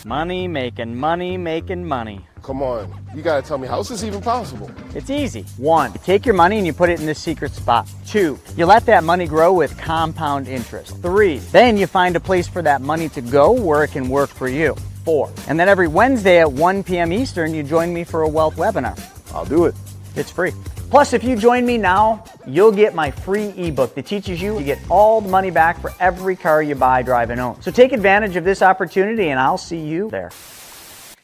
Money making money making money. Come on, you gotta tell me, how is this even possible? It's easy. 1, you take your money and you put it in this secret spot. 2, you let that money grow with compound interest. 3, then you find a place for that money to go where it can work for you. 4, and then every Wednesday at 1 p.m. Eastern, you join me for a wealth webinar. I'll do it. It's free. Plus, if you join me now, you'll get my free ebook that teaches you to get all the money back for every car you buy, drive, and own. So take advantage of this opportunity and I'll see you there.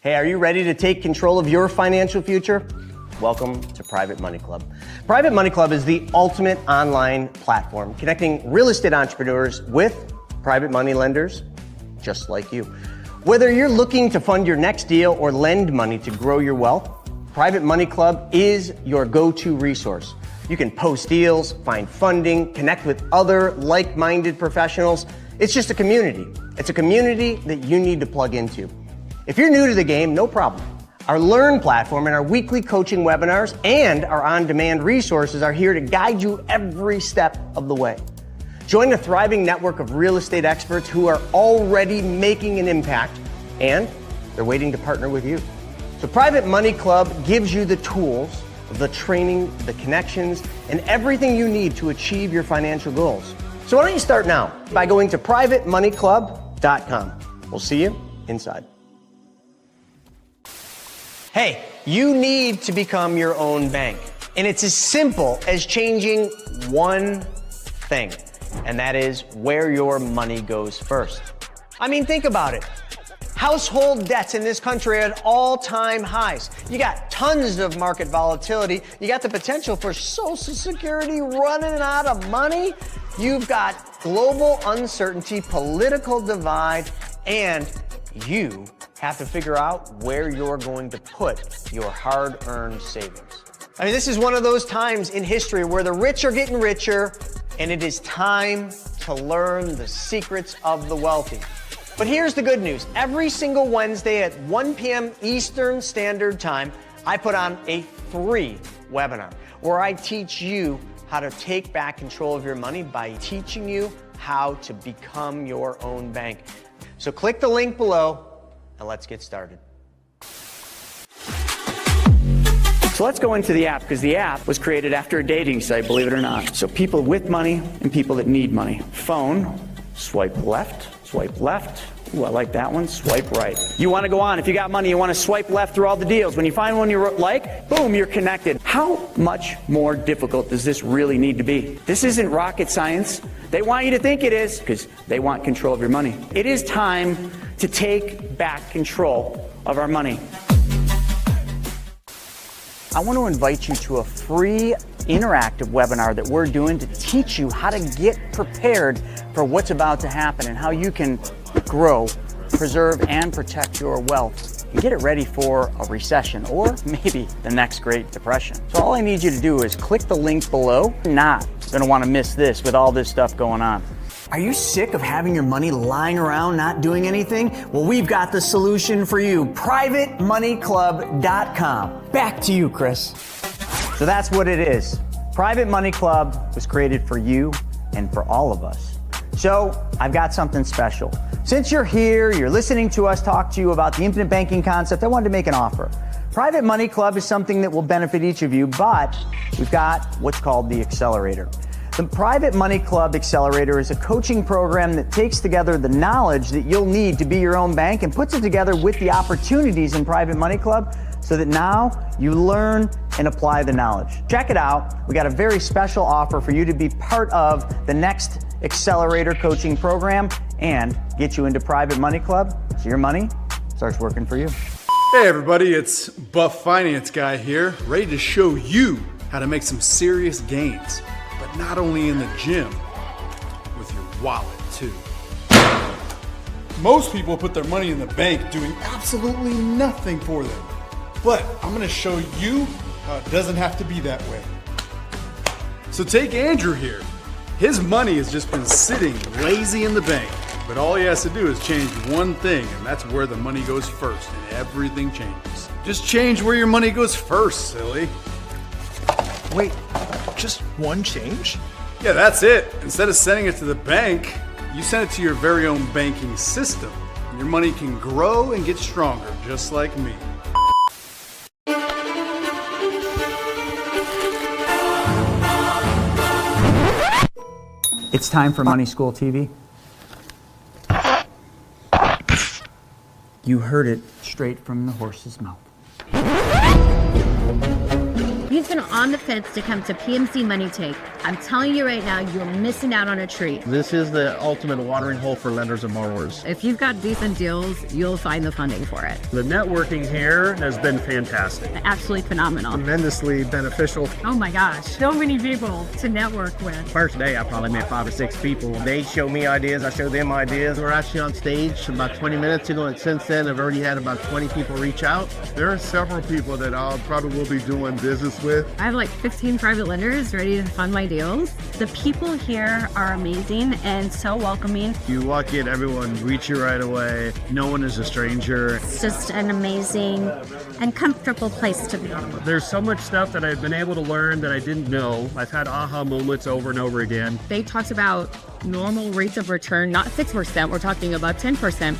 Hey, are you ready to take control of your financial future? Welcome to Private Money Club. Private Money Club is the ultimate online platform connecting real estate entrepreneurs with private money lenders just like you. Whether you're looking to fund your next deal or lend money to grow your wealth, Private Money Club is your go-to resource. You can post deals, find funding, connect with other like-minded professionals. It's just a community. It's a community that you need to plug into. If you're new to the game, no problem. Our Learn platform and our weekly coaching webinars and our on-demand resources are here to guide you every step of the way. Join a thriving network of real estate experts who are already making an impact, and they're waiting to partner with you. So Private Money Club gives you the tools, the training, the connections, and everything you need to achieve your financial goals. So why don't you start now by going to privatemoneyclub.com. We'll see you inside. Hey, you need to become your own bank. And it's as simple as changing one thing, and that is where your money goes first. I mean, think about it. Household debts in this country are at all-time highs. You got tons of market volatility. You got the potential for Social Security running out of money. You've got global uncertainty, political divide, and you have to figure out where you're going to put your hard-earned savings. I mean, this is one of those times in history where the rich are getting richer, and it is time to learn the secrets of the wealthy. But here's the good news. Every single Wednesday at 1 p.m. Eastern Standard Time, I put on a free webinar where I teach you how to take back control of your money by teaching you how to become your own bank. So click the link below and let's get started. So let's go into the app, because the app was created after a dating site, believe it or not. So people with money and people that need money. Phone, swipe left. Swipe left. Ooh, I like that one. Swipe right. You want to go on. If you got money, you want to swipe left through all the deals. When you find one you like, boom, you're connected. How much more difficult does this really need to be? This isn't rocket science. They want you to think it is because they want control of your money. It is time to take back control of our money. I want to invite you to a free interactive webinar that we're doing to teach you how to get prepared for what's about to happen and how you can grow, preserve, and protect your wealth and get it ready for a recession or maybe the next Great Depression. So all I need you to do is click the link below. You're not going to want to miss this with all this stuff going on. Are you sick of having your money lying around not doing anything? Well, we've got the solution for you. PrivateMoneyClub.com. Back to you, Chris. So that's what it is. Private Money Club was created for you and for all of us. So I've got something special. Since you're here, you're listening to us talk to you about the infinite banking concept, I wanted to make an offer. Private Money Club is something that will benefit each of you, but we've got what's called the Accelerator. The Private Money Club Accelerator is a coaching program that takes together the knowledge that you'll need to be your own bank and puts it together with the opportunities in Private Money Club so that now you learn and apply the knowledge. Check it out. We got a very special offer for you to be part of the next Accelerator coaching program and get you into Private Money Club so your money starts working for you. Hey everybody, it's Buff Finance Guy here, ready to show you how to make some serious gains. But not only in the gym, with your wallet too. Most people put their money in the bank doing absolutely nothing for them. But I'm gonna show you how it doesn't have to be that way. So take Andrew here. His money has just been sitting lazy in the bank. But all he has to do is change one thing, and that's where the money goes first, and everything changes. Just change where your money goes first, silly. Wait, just one change? Yeah, that's it. Instead of sending it to the bank, you send it to your very own banking system. Your money can grow and get stronger, just like me. It's time for Money School TV. You heard it straight from the horse's mouth. You've been on the fence to come to PMC Money Take. I'm telling you right now, you're missing out on a treat. This is the ultimate watering hole for lenders and borrowers. If you've got decent deals, you'll find the funding for it. The networking here has been fantastic. Absolutely phenomenal. Tremendously beneficial. Oh my gosh, so many people to network with. First day, I probably met 5 or 6 people. They show me ideas, I show them ideas. We're actually on stage about 20 minutes ago, and since then, I've already had about 20 people reach out. There are several people that I probably will be doing business with. I have like 15 private lenders ready to fund my deals. The people here are amazing and so welcoming. You walk in, everyone greets you right away. No one is a stranger. It's just an amazing and comfortable place to be. There's so much stuff that I've been able to learn that I didn't know. I've had aha moments over and over again. They talked about normal rates of return, not 6%, we're talking about 10%,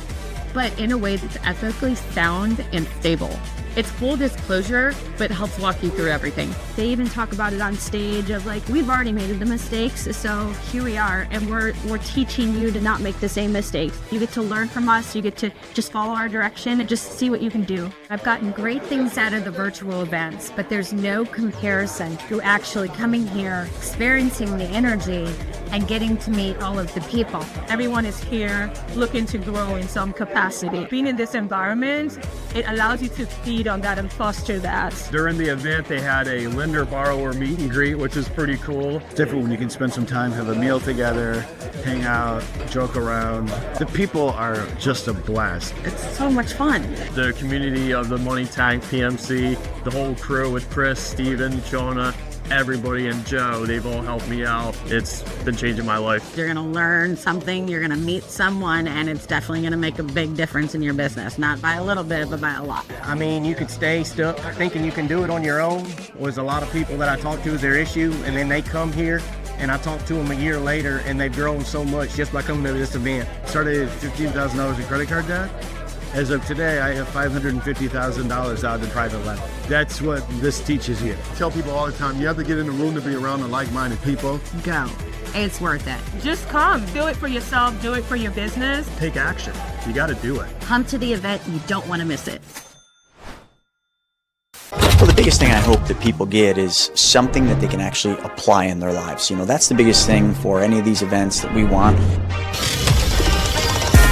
but in a way that's ethically sound and stable. It's full disclosure, but helps walk you through everything. They even talk about it on stage of like, we've already made the mistakes, so here we are, and we're teaching you to not make the same mistakes. You get to learn from us, you get to just follow our direction and just see what you can do. I've gotten great things out of the virtual events, but there's no comparison to actually coming here, experiencing the energy, and getting to meet all of the people. Everyone is here looking to grow in some capacity. Being in this environment, it allows you to feed on that and foster that. During the event, they had a lender-borrower meet and greet, which is pretty cool. It's different when you can spend some time, have a meal together, hang out, joke around. The people are just a blast. It's so much fun. The community of the Money Tank PMC, the whole crew with Chris, Stephen, Jonah, everybody, and Joe, they've all helped me out. It's been changing my life. You're gonna learn something, you're gonna meet someone, and it's definitely gonna make a big difference in your business. Not by a little bit, but by a lot. I mean, you could stay stuck thinking you can do it on your own. Was a lot of people that I talk to is their issue, and then they come here, and I talk to them a year later, and they've grown so much just by coming to this event. Started $15,000 in credit card debt. As of today, I have $550,000 out in private lending. That's what this teaches you. I tell people all the time, you have to get in the room to be around the like-minded people. Go. It's worth it. Just come. Do it for yourself. Do it for your business. Take action. You got to do it. Come to the event. You don't want to miss it. Well, the biggest thing I hope that people get is something that they can actually apply in their lives. You know, that's the biggest thing for any of these events that we want.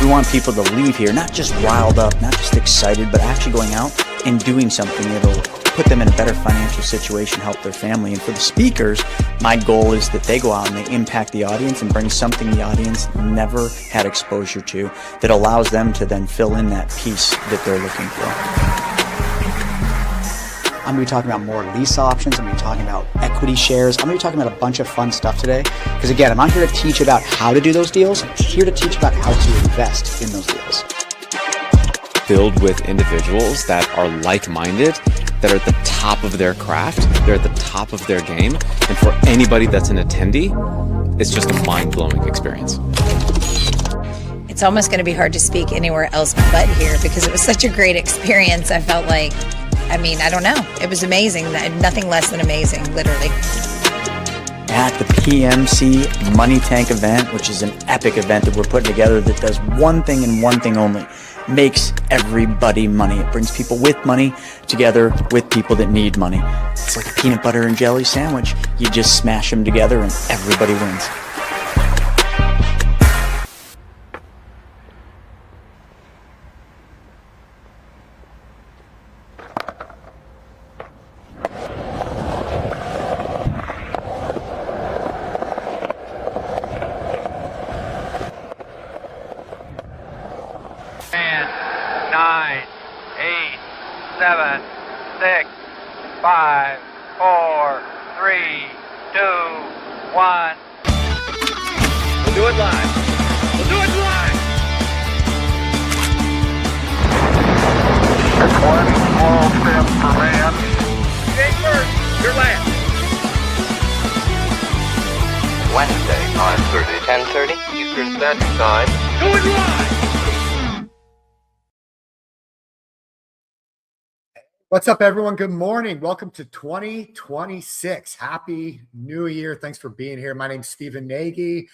We want people to leave here not just riled up, not just excited, but actually going out and doing something that'll put them in a better financial situation, help their family. And for the speakers, my goal is that they go out and they impact the audience and bring something the audience never had exposure to that allows them to then fill in that piece that they're looking for. I'm going to be talking about more lease options. I'm going to be talking about equity shares. I'm going to be talking about a bunch of fun stuff today. Because again, I'm not here to teach about how to do those deals. I'm here to teach about how to invest in those deals. Filled with individuals that are like-minded, that are at the top of their craft, they're at the top of their game. And for anybody that's an attendee, it's just a mind-blowing experience. It's almost going to be hard to speak anywhere else but here because it was such a great experience. I felt like, I don't know. It was amazing. Nothing less than amazing, literally. At the PMC Money Tank event, which is an epic event that we're putting together that does one thing and one thing only, makes everybody money. It brings people with money together with people that need money. It's like a peanut butter and jelly sandwich. You just smash them together and everybody wins. Wednesday, 9:30, 10:30 Eastern Standard Time. Do it live! What's up, everyone? Good morning. Welcome to 2026. Happy New Year. Thanks for being here. My name's Stephen Nagy,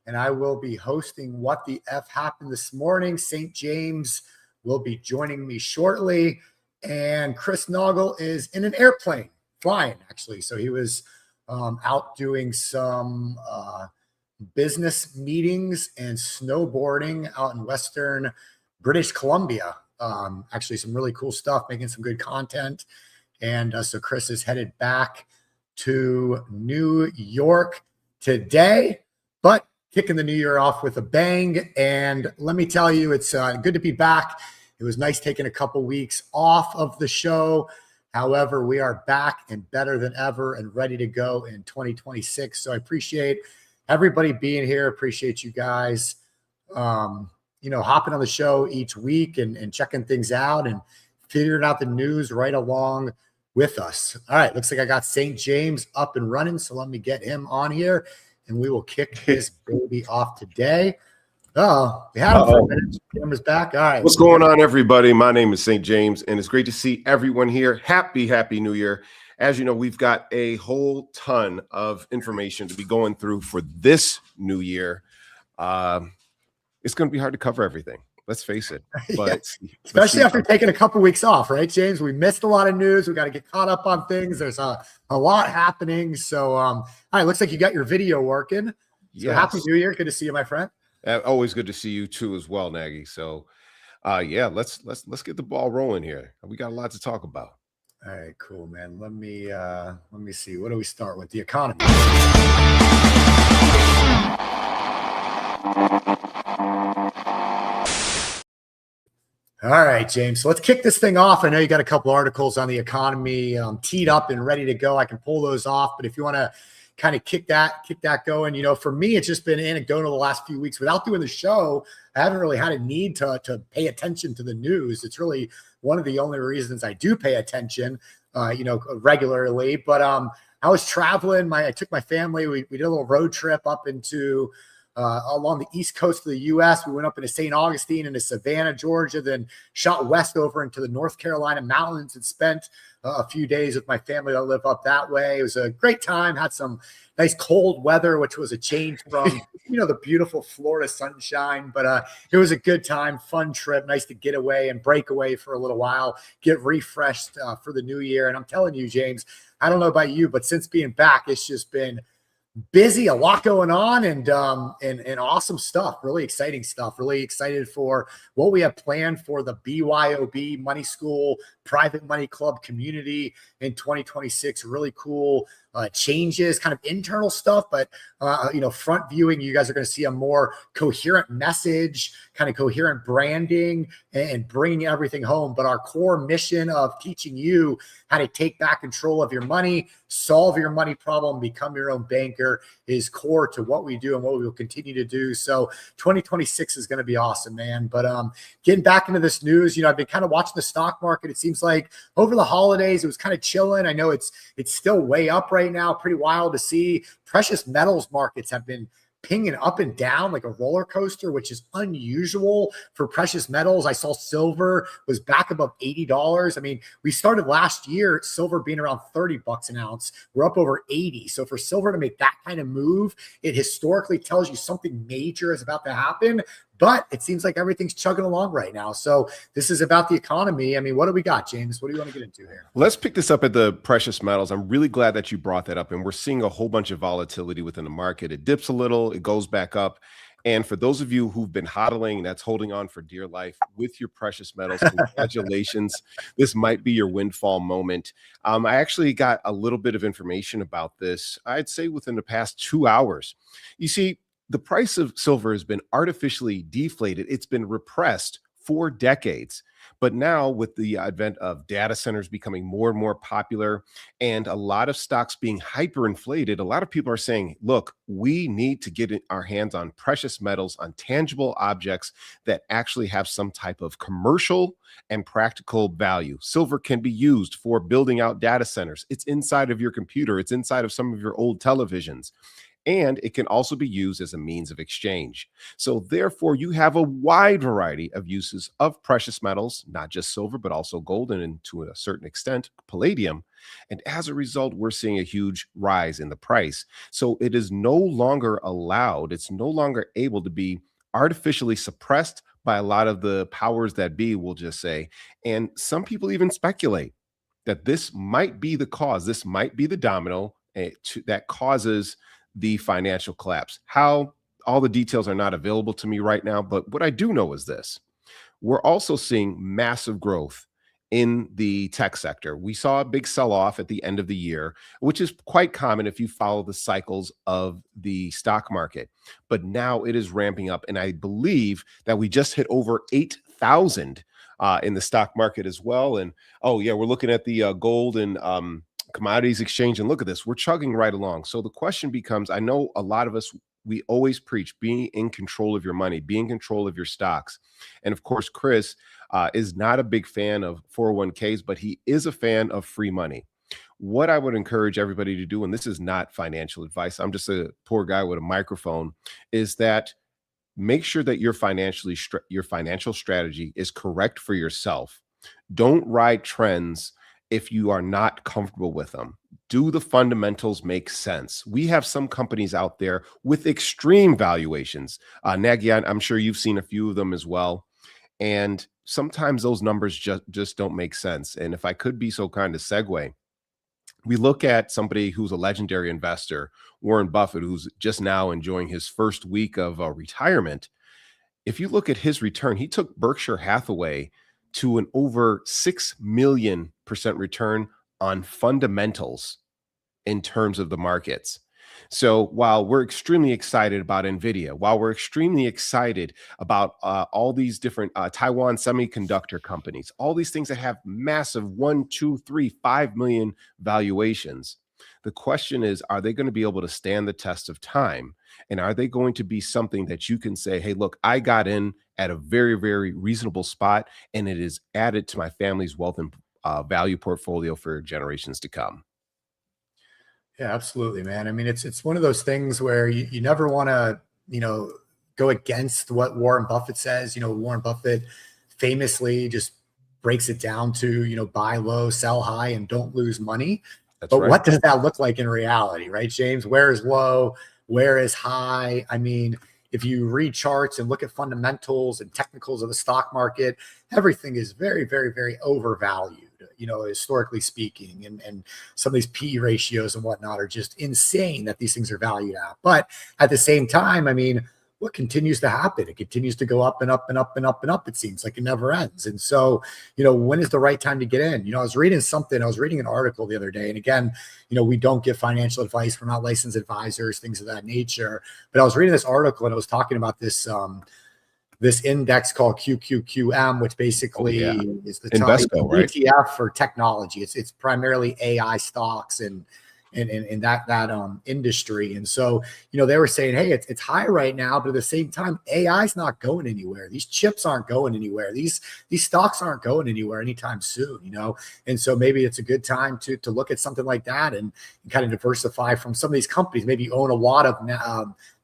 and I will be hosting What the F Happened this morning. St. James will be joining me shortly, and Chris Noggle is in an airplane flying, actually. So he was out doing some business meetings and snowboarding out in Western British Columbia. Actually some really cool stuff, making some good content. And so Chris is headed back to New York today, but kicking the new year off with a bang. And let me tell you, it's good to be back. It was nice taking a couple weeks off of the show. However, we are back and better than ever and ready to go in 2026. So I appreciate everybody being here. Appreciate you guys. Hopping on the show each week and checking things out and figuring out the news right along with us. All right, looks like I got St. James up and running, so let me get him on here, and we will kick this baby off today. Oh, we had him for a minute. Camera's back. All right. What's going on, everybody? My name is St. James, and it's great to see everyone here. Happy New Year. As you know, we've got a whole ton of information to be going through for this new year. It's going to be hard to cover everything. Let's face it. But especially after taking a couple weeks off, right, James? We missed a lot of news. We got to get caught up on things. There's a lot happening. So, all right, looks like you got your video working. So yes. Happy New Year. Good to see you, my friend. Always good to see you too as well, Nagy. So, let's get the ball rolling here. We got a lot to talk about. All right, cool, man. Let me see. What do we start with? The economy. All right, James. So let's kick this thing off. I know you got a couple articles on the economy teed up and ready to go. I can pull those off, but if you want to kind of kick that going, for me, it's just been anecdotal the last few weeks. Without doing the show, I haven't really had a need to pay attention to the news. It's really one of the only reasons I do pay attention, regularly. But I was traveling. I took my family. We did a little road trip up into along the east coast of the U.S. We went up into St. Augustine, into Savannah, Georgia, then shot west over into the North Carolina mountains and spent a few days with my family that live up that way. It was a great time. Had some nice cold weather, which was a change from, the beautiful Florida sunshine. But it was a good time, fun trip. Nice to get away and break away for a little while, get refreshed for the new year. And I'm telling you, James, I don't know about you, but since being back, it's just been busy, a lot going on, and awesome stuff, really exciting stuff. Really excited for what we have planned for the BYOB Money School Private Money Club community in 2026. Really cool changes, kind of internal stuff, but front viewing, you guys are going to see a more coherent message, kind of coherent branding, and bringing everything home. But our core mission of teaching you how to take back control of your money, solve your money problem, become your own banker is core to what we do and what we will continue to do. So 2026 is going to be awesome, man. But getting back into this news, I've been kind of watching the stock market. It seems like over the holidays, it was kind of chilling. I know it's still way up right now. Pretty wild to see. Precious metals markets have been pinging up and down like a roller coaster, which is unusual for precious metals. I saw silver was back above $80. I mean, we started last year, silver being around $30 an ounce. We're up over 80. So for silver to make that kind of move, it historically tells you something major is about to happen. But it seems like everything's chugging along right now. So this is about the economy. I mean, what do we got, James? What do you want to get into here? Let's pick this up at the precious metals. I'm really glad that you brought that up. And we're seeing a whole bunch of volatility within the market. It dips a little, it goes back up. And for those of you who've been hodling, that's holding on for dear life with your precious metals, congratulations. This might be your windfall moment. I actually got a little bit of information about this, I'd say within the past 2 hours. You see, the price of silver has been artificially deflated. It's been repressed for decades. But now with the advent of data centers becoming more and more popular and a lot of stocks being hyperinflated, a lot of people are saying, look, we need to get our hands on precious metals, on tangible objects that actually have some type of commercial and practical value. Silver can be used for building out data centers. It's inside of your computer. It's inside of some of your old televisions. and it can also be used as a means of exchange. So therefore, you have a wide variety of uses of precious metals, not just silver, but also gold, and to a certain extent, palladium. And as a result, we're seeing a huge rise in the price. So it is no longer allowed, it's no longer able to be artificially suppressed by a lot of the powers that be, we'll just say. And some people even speculate that this might be the cause, this might be the domino that causes the financial collapse. How? All the details are not available to me right now, but what I do know is this. We're also seeing massive growth in the tech sector. We saw a big sell-off at the end of the year, which is quite common if you follow the cycles of the stock market. But now it is ramping up, and I believe that we just hit over 8,000 in the stock market as well. And oh yeah, we're looking at the gold and commodities exchange, and look at this, we're chugging right along. So the question becomes, I know a lot of us, we always preach being in control of your money, be in control of your stocks. And of course, Chris is not a big fan of 401ks, but he is a fan of free money. What I would encourage everybody to do, and this is not financial advice, I'm just a poor guy with a microphone, is that make sure that your financial strategy is correct for yourself. Don't ride trends if you are not comfortable with them. Do the fundamentals make sense? We have some companies out there with extreme valuations. Nagy, I'm sure you've seen a few of them as well. And sometimes those numbers just don't make sense. And if I could be so kind to segue, we look at somebody who's a legendary investor, Warren Buffett, who's just now enjoying his first week of retirement. If you look at his return, he took Berkshire Hathaway to an over 6 million% return on fundamentals in terms of the markets. So while we're extremely excited about NVIDIA, while we're extremely excited about all these different Taiwan semiconductor companies, all these things that have massive 1, 2, 3, 5 million valuations, the question is, are they going to be able to stand the test of time? And are they going to be something that you can say, hey, look, I got in at a very, very reasonable spot, and it is added to my family's wealth and value portfolio for generations to come? Yeah, absolutely, man. I mean, it's one of those things where you never want to, go against what Warren Buffett says. Warren Buffett famously just breaks it down to, buy low, sell high, and don't lose money. But right. What does that look like in reality, right, James? Where is low? Where is high? I mean, if you read charts and look at fundamentals and technicals of the stock market, everything is very, very, very overvalued, historically speaking. And some of these PE ratios and whatnot are just insane that these things are valued at. But at the same time, I mean, what continues to happen? It continues to go up and up and up and up and up. It seems like it never ends. And so, when is the right time to get in? I was reading an article the other day. And again, we don't give financial advice. We're not licensed advisors, things of that nature. But I was reading this article and it was talking about this, this index called QQQM, which basically is the Invesco, right? WTF for technology. It's primarily AI stocks and in that industry. And so, they were saying, hey, it's high right now, but at the same time, AI is not going anywhere. These chips aren't going anywhere. These stocks aren't going anywhere anytime soon, And so maybe it's a good time to look at something like that and kind of diversify from some of these companies. Maybe own a lot of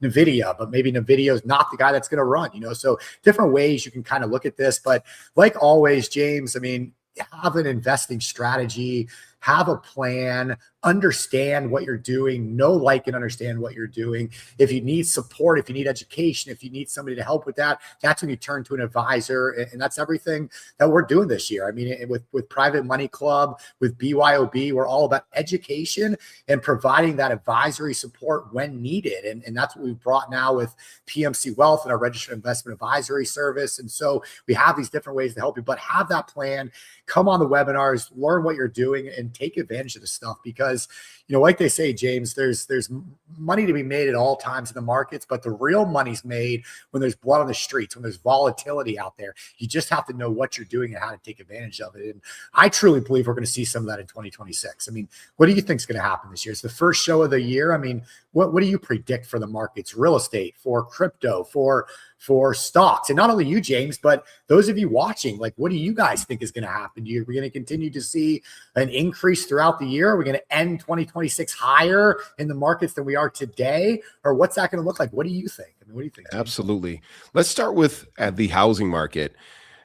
NVIDIA, but maybe NVIDIA is not the guy that's going to run, So different ways you can kind of look at this. But like always, James, I mean, have an investing strategy, have a plan, understand what you're doing, know, like, and understand what you're doing. If you need support, if you need education, if you need somebody to help with that, that's when you turn to an advisor. And that's everything that we're doing this year. I mean, with Private Money Club, with BYOB, we're all about education and providing that advisory support when needed. And that's what we've brought now with PMC Wealth and our Registered Investment Advisory Service. And so we have these different ways to help you, but have that plan, come on the webinars, learn what you're doing, and take advantage of this stuff. Because, like they say, James, there's money to be made at all times in the markets, but the real money's made when there's blood on the streets, when there's volatility out there. You just have to know what you're doing and how to take advantage of it. And I truly believe we're going to see some of that in 2026. I mean, what do you think is going to happen this year? It's the first show of the year. I mean, what do you predict for the markets, real estate, for crypto, for for stocks. And not only you, James, but those of you watching, like, what do you guys think is going to happen? Are we going to continue to see an increase throughout the year? Are we going to end 2026 higher in the markets than we are today? Or what's that going to look like? What do you think? I mean, what do you think, James? Absolutely. Let's start with the housing market.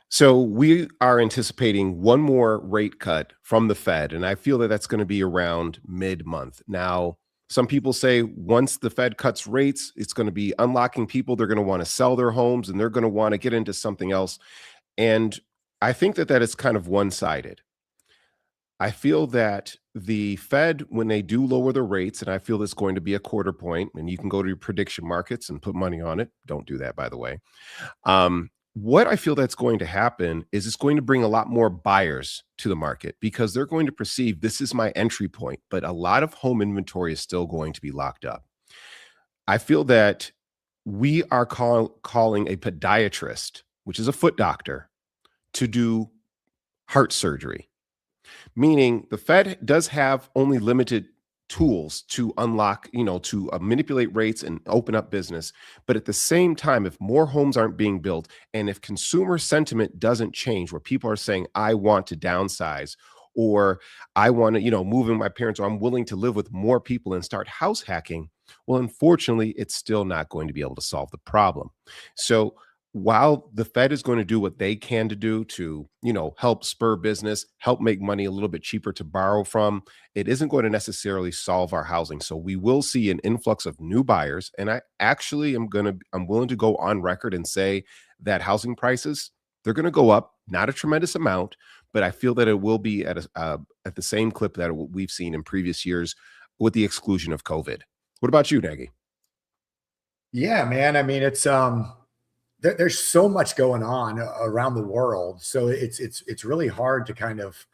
So we are anticipating one more rate cut from the Fed, and I feel that that's going to be around mid-month. Now, some people say once the Fed cuts rates, it's going to be unlocking people. They're going to want to sell their homes and they're going to want to get into something else. And I think that is kind of one-sided. I feel that the Fed, when they do lower the rates, and I feel it's going to be a quarter point, and you can go to your prediction markets and put money on it. Don't do that, by the way. What I feel that's going to happen is it's going to bring a lot more buyers to the market because they're going to perceive this is my entry point, but a lot of home inventory is still going to be locked up. I feel that we are calling a podiatrist, which is a foot doctor, to do heart surgery, meaning the Fed does have only limited tools to unlock, to manipulate rates and open up business. But at the same time, if more homes aren't being built and if consumer sentiment doesn't change, where people are saying, I want to downsize, or I want to, move in my parents, or I'm willing to live with more people and start house hacking, well, unfortunately, it's still not going to be able to solve the problem. So while the Fed is going to do what they can to do to, help spur business, help make money a little bit cheaper to borrow from, it isn't going to necessarily solve our housing. So we will see an influx of new buyers. And I actually I'm willing to go on record and say that housing prices, they're going to go up, not a tremendous amount, but I feel that it will be at the same clip that we've seen in previous years with the exclusion of COVID. What about you, Nagy? Yeah, man. I mean, it's, there's so much going on around the world. So it's really hard to kind of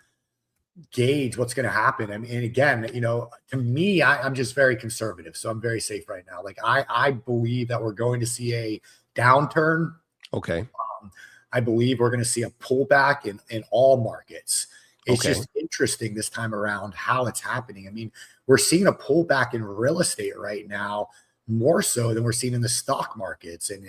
gauge what's going to happen. I mean, and again, to me, I'm just very conservative. So I'm very safe right now. Like I believe that we're going to see a downturn. Okay. I believe we're going to see a pullback in all markets. It's just interesting this time around how it's happening. I mean, we're seeing a pullback in real estate right now, more so than we're seeing in the stock markets and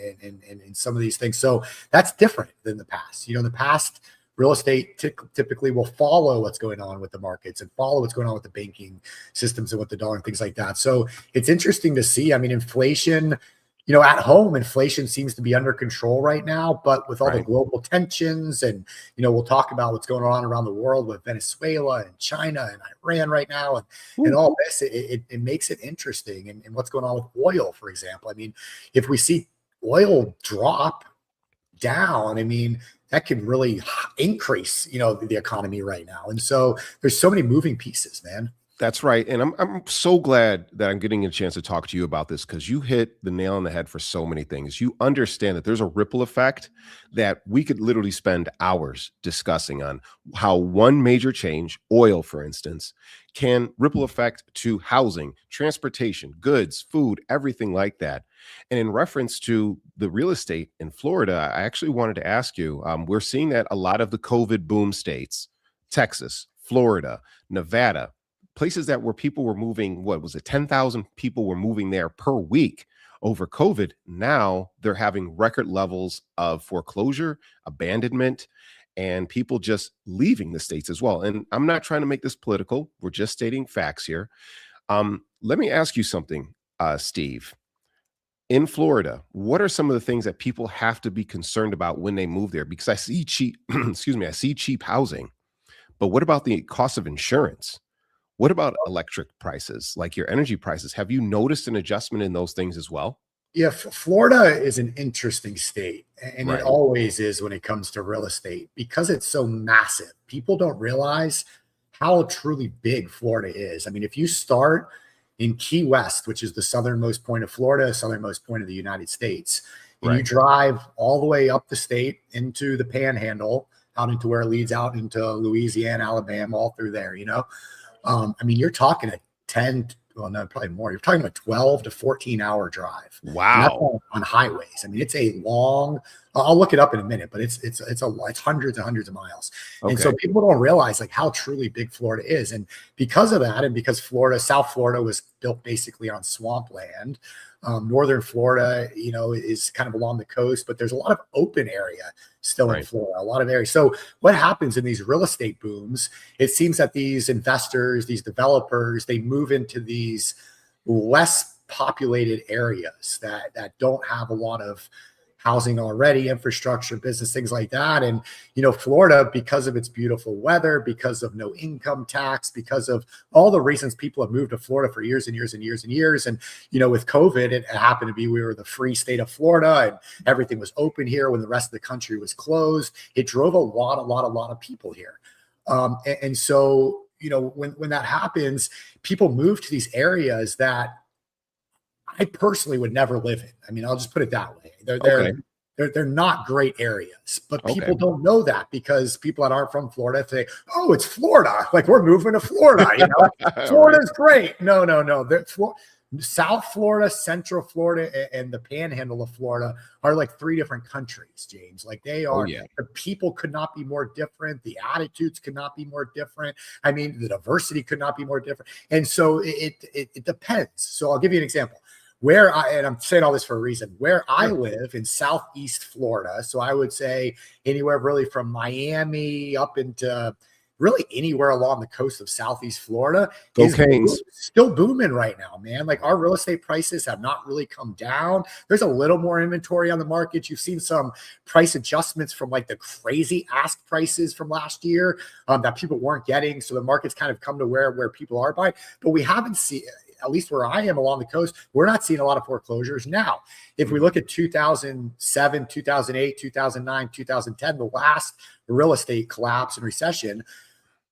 some of these things. So that's different than the past. The past, real estate typically will follow what's going on with the markets and follow what's going on with the banking systems and with the dollar and things like that. So it's interesting to see. I mean, inflation, at home, inflation seems to be under control right now, but with all the global tensions and, we'll talk about what's going on around the world with Venezuela and China and Iran right now. And all this, it makes it interesting. And what's going on with oil, for example. I mean, if we see oil drop down, I mean, that could really increase, the economy right now. And so there's so many moving pieces, man. That's right. And I'm so glad that I'm getting a chance to talk to you about this because you hit the nail on the head for so many things. You understand that there's a ripple effect that we could literally spend hours discussing on how one major change, oil, for instance, can ripple effect to housing, transportation, goods, food, everything like that. And in reference to the real estate in Florida, I actually wanted to ask you, we're seeing that a lot of the COVID boom states, Texas, Florida, Nevada, places that where people were moving, 10,000 people were moving there per week over COVID. Now they're having record levels of foreclosure, abandonment, and people just leaving the states as well. And I'm not trying to make this political. We're just stating facts here. Let me ask you something, Steve. In Florida, what are some of the things that people have to be concerned about when they move there? Because I see cheap, I see cheap housing, but what about the cost of insurance? What about electric prices, like your energy prices? Have you noticed an adjustment in those things as well? Yeah, Florida is an interesting state, and it always is when it comes to real estate because it's so massive. People don't realize how truly big Florida is. I mean, if you start in Key West, which is the southernmost point of Florida, southernmost point of the United States, and you drive all the way up the state into the Panhandle, out into where it leads out into Louisiana, Alabama, all through there, I mean, you're talking probably more. You're talking about 12 to 14 hour drive. Wow. On highways. I mean, it's a long, I'll look it up in a minute, but it's hundreds and hundreds of miles. Okay. And so people don't realize like how truly big Florida is. And because of that, and because South Florida was built basically on swampland, northern Florida, is kind of along the coast, but there's a lot of open area still in Florida, a lot of areas. So what happens in these real estate booms, it seems that these investors, these developers, they move into these less populated areas that don't have a lot of housing already, infrastructure, business, things like that. And, Florida, because of its beautiful weather, because of no income tax, because of all the reasons people have moved to Florida for years and years and years and years. And, with COVID, it happened to be, we were the free state of Florida and everything was open here when the rest of the country was closed. It drove a lot of people here. And so, when that happens, people move to these areas that I personally would never live in. I mean, I'll just put it that way. They're not great areas, but people don't know that because people that aren't from Florida say, "Oh, it's Florida. Like we're moving to Florida. Florida's great." No. South Florida, Central Florida, and the Panhandle of Florida are like three different countries, James. Like they are. The people could not be more different. The attitudes could not be more different. I mean, the diversity could not be more different. And so it depends. So I'll give you an example. And I'm saying all this for a reason, where I live in Southeast Florida. So I would say anywhere really from Miami up into really anywhere along the coast of Southeast Florida is still booming right now, man. Like our real estate prices have not really come down. There's a little more inventory on the market. You've seen some price adjustments from like the crazy ask prices from last year that people weren't getting. So the market's kind of come to where people are buying, but we haven't seen, at least where I am along the coast, we're not seeing a lot of foreclosures now. If we look at 2007, 2008, 2009, 2010, the last real estate collapse and recession,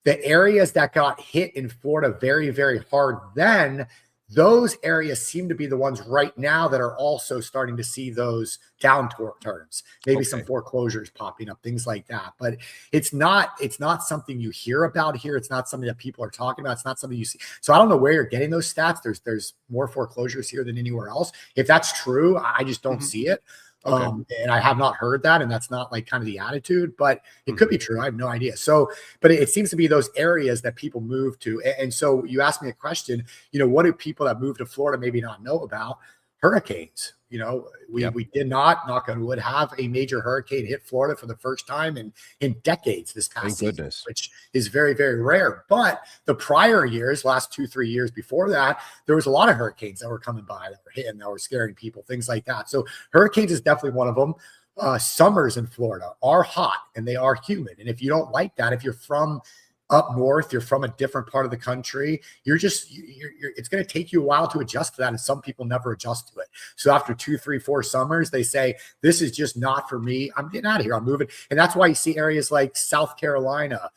the areas that got hit in Florida very, very hard then, those areas seem to be the ones right now that are also starting to see those downturns, maybe some foreclosures popping up, things like that. But it's not something you hear about here. It's not something that people are talking about. It's not something you see. So I don't know where you're getting those stats. There's more foreclosures here than anywhere else. If that's true, I just don't see it. And I have not heard that, and that's not like kind of the attitude, but it could be true. I have no idea. So, but it seems to be those areas that people move to. And so you asked me a question, what do people that move to Florida maybe not know about? Hurricanes. We did not, knock on wood, have a major hurricane hit Florida for the first time in decades this past season, which is very, very rare. But the prior years, last 2-3 years before that, there was a lot of hurricanes that were coming by that were hitting, that were scaring people, things like that. So hurricanes is definitely one of them. Summers in Florida are hot and they are humid. And if you don't like that, if you're from up north, you're from a different part of the country, it's going to take you a while to adjust to that. And some people never adjust to it. So after 2, 3, 4 summers, they say, this is just not for me. I'm getting out of here. I'm moving. And that's why you see areas like South Carolina,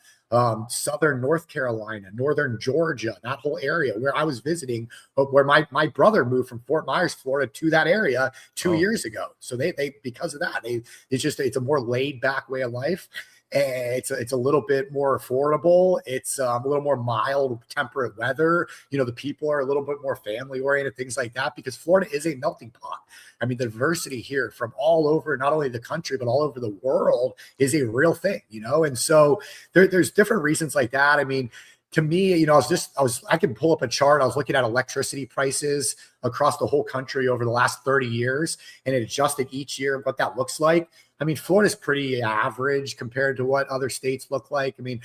Southern North Carolina, Northern Georgia, that whole area where I was visiting, where my brother moved from Fort Myers, Florida to that area 2 years ago. So they because of that, it's a more laid back way of life. It's a little bit more affordable. It's a little more mild, temperate weather. The people are a little bit more family oriented, things like that, because Florida is a melting pot. I mean, the diversity here from all over, not only the country, but all over the world is a real thing, and so there's different reasons like that. I mean, to me, I can pull up a chart. I was looking at electricity prices across the whole country over the last 30 years, and it adjusted each year what that looks like. I mean, Florida's pretty average compared to what other states look like. I mean,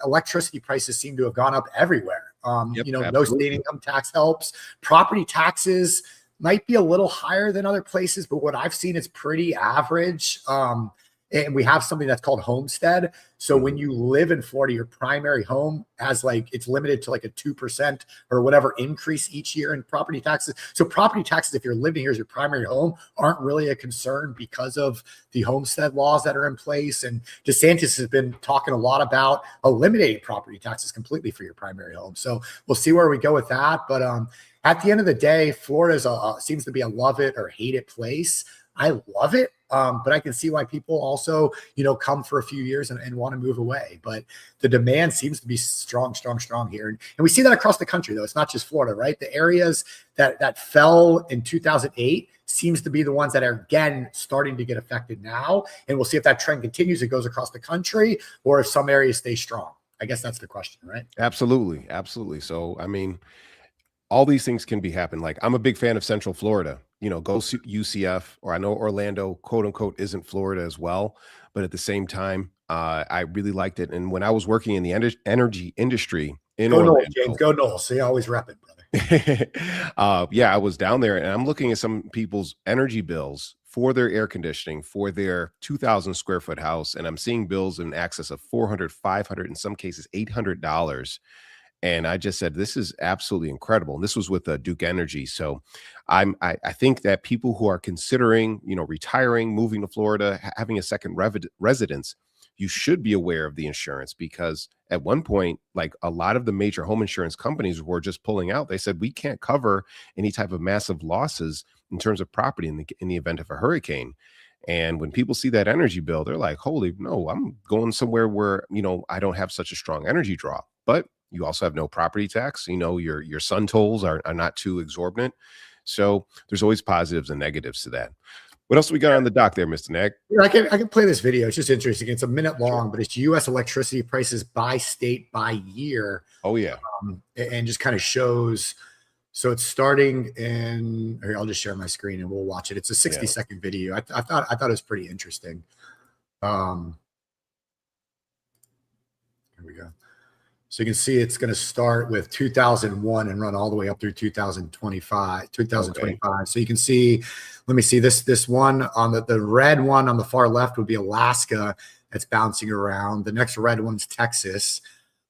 electricity prices seem to have gone up everywhere. No state income tax helps. Property taxes might be a little higher than other places, but what I've seen is pretty average. And we have something that's called homestead. So when you live in Florida, your primary home has it's limited to like a 2% or whatever increase each year in property taxes. So property taxes, if you're living here as your primary home, aren't really a concern because of the homestead laws that are in place. And DeSantis has been talking a lot about eliminating property taxes completely for your primary home. So we'll see where we go with that. But at the end of the day, Florida seems to be a love it or hate it place. I love it. But I can see why people also, come for a few years and want to move away. But the demand seems to be strong here. And we see that across the country, though. It's not just Florida, right? The areas that fell in 2008 seems to be the ones that are, again, starting to get affected now. And we'll see if that trend continues, it goes across the country, or if some areas stay strong. I guess that's the question, right? Absolutely. Absolutely. So, I mean, all these things can be happen. Like, I'm a big fan of Central Florida, go UCF, or I know Orlando, quote unquote, isn't Florida as well. But at the same time, I really liked it. And when I was working in the energy industry in Go Orlando, Knowles, James, go Knowles. So you always rep it, brother. yeah, I was down there and I'm looking at some people's energy bills for their air conditioning, for their 2,000 square foot house. And I'm seeing bills in excess of $400, $500, in some cases, $800. And I just said, this is absolutely incredible. And this was with Duke Energy. So I think that people who are considering, retiring, moving to Florida, having a second residence, you should be aware of the insurance, because at one point, like, a lot of the major home insurance companies were just pulling out. They said, we can't cover any type of massive losses in terms of property in the event of a hurricane. And when people see that energy bill, they're like, holy no, I'm going somewhere where, I don't have such a strong energy draw. But you also have no property tax. Your sun tolls are not too exorbitant. So there's always positives and negatives to that. What else we got on the dock there, Mr. Nag? I can play this video. It's just interesting. It's a minute long, but it's U.S. electricity prices by state by year. Oh yeah, and just kind of shows. So it's starting in. Here, I'll just share my screen and we'll watch it. It's a 60-second video. I thought it was pretty interesting. Here we go. So you can see it's going to start with 2001 and run all the way up through 2025. Okay. So you can see, let me see this one on the red one on the far left would be Alaska that's bouncing around. The next red one's Texas,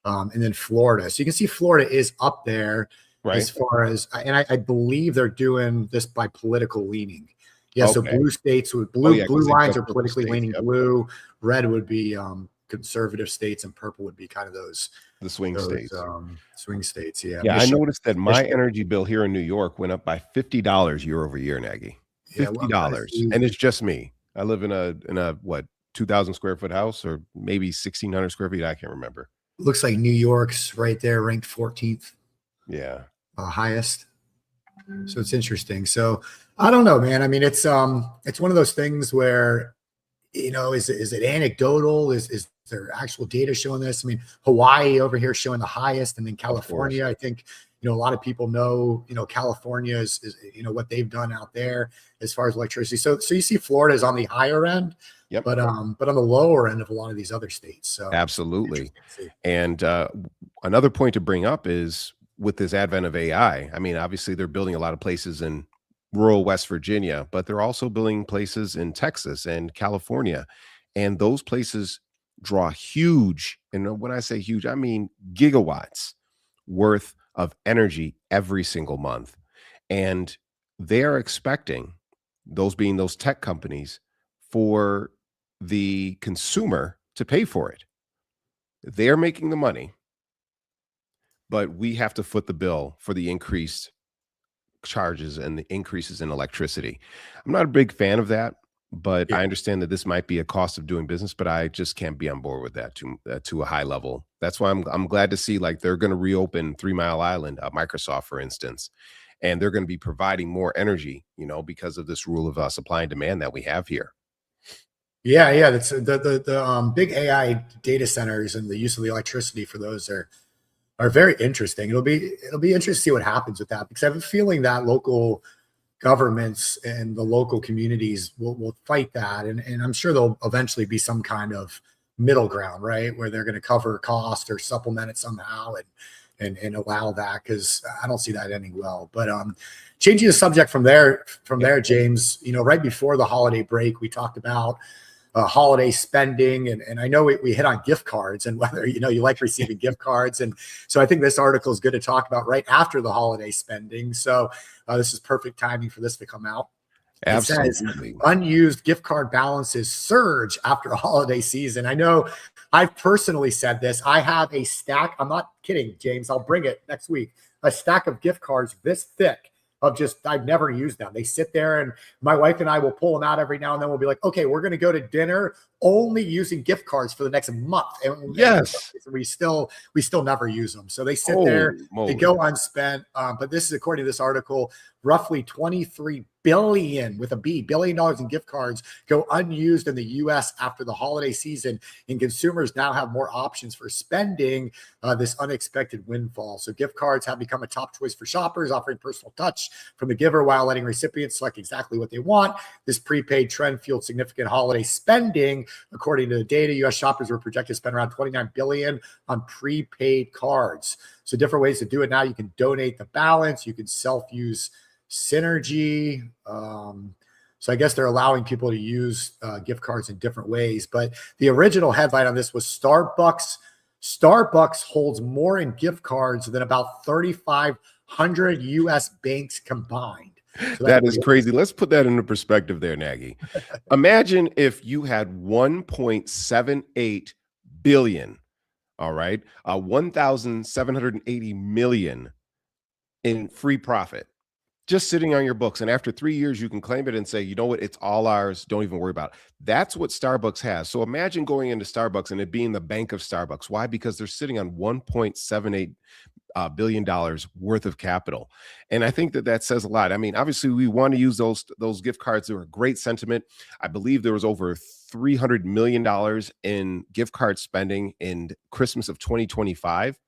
and then Florida. So you can see Florida is up there, right, as far as, and I believe they're doing this by political leaning. Yeah. Okay. So blue states with blue lines are politically leaning blue. Red would be conservative states, and purple would be kind of the swing states. Swing states, yeah. Yeah, I noticed that my energy bill here in New York went up by $50 year over year, Nagy. $50, and it's just me. I live in a what, 2,000 square foot house, or maybe 1,600 square feet. I can't remember. Looks like New York's right there, ranked 14th. Yeah, highest. So it's interesting. So I don't know, man. I mean, it's one of those things where, is it anecdotal? Is there actual data showing this? I mean, Hawaii over here showing the highest, and then California. I think, a lot of people know, California is what they've done out there as far as electricity. So you see Florida is on the higher end, but on the lower end of a lot of these other states. So absolutely. And another point to bring up is with this advent of AI. I mean, obviously they're building a lot of places in rural West Virginia, but they're also building places in Texas and California. And those places draw huge, and when I say huge, I mean gigawatts worth of energy every single month. And they are expecting, those being those tech companies, for the consumer to pay for it. They're making the money, but we have to foot the bill for the increased charges and the increases in electricity. I'm not a big fan of that, but I understand that this might be a cost of doing business, but I just can't be on board with that to a high level. That's why I'm glad to see, like, they're going to reopen 3 Mile Island, Microsoft, for instance, and they're going to be providing more energy, because of this rule of supply and demand that we have here. Yeah. That's the big AI data centers, and the use of the electricity for those are very interesting. It'll be interesting to see what happens with that, because I have a feeling that local governments and the local communities will fight that, and I'm sure there'll eventually be some kind of middle ground, right, where they're going to cover cost or supplement it somehow and allow that, because I don't see that ending well. But changing the subject from there, James, right before the holiday break, we talked about holiday spending, and I know we hit on gift cards and whether you like receiving gift cards, and so I think this article is good to talk about right after the holiday spending. So this is perfect timing for this to come out. Absolutely. It says unused gift card balances surge after a holiday season. I know I've personally said this. I have a stack. I'm not kidding, James. I'll bring it next week. A stack of gift cards this thick of just, I've never used them. They sit there, and my wife and I will pull them out every now and then. We'll be like, okay, we're going to go to dinner only using gift cards for the next month. And Yes. we still never use them. So they sit there, they go unspent. But this is, according to this article, roughly 23 billion with a B, $1 billion in gift cards go unused in the U.S. after the holiday season, and consumers now have more options for spending this unexpected windfall. So gift cards have become a top choice for shoppers, offering personal touch from the giver while letting recipients select exactly what they want. This prepaid trend fueled significant holiday spending. According to the data, U.S. shoppers were projected to spend around $29 billion on prepaid cards. So different ways to do it now. You can donate the balance. You can self-use Synergy. So I guess they're allowing people to use gift cards in different ways. But the original headline on this was Starbucks holds more in gift cards than about 3,500 U.S. banks combined. So that is crazy. Let's put that into perspective there, Nagy. Imagine if you had 1.78 billion, all right, 1,780 million in free profit, just sitting on your books. And after 3 years, you can claim it and say, you know what, it's all ours. Don't even worry about it. That's what Starbucks has. So imagine going into Starbucks and it being the bank of Starbucks. Why? Because they're sitting on $1.78 billion worth of capital. And I think that says a lot. I mean, obviously we want to use those gift cards. They were a great sentiment. I believe there was over $300 million in gift card spending in Christmas of 2025.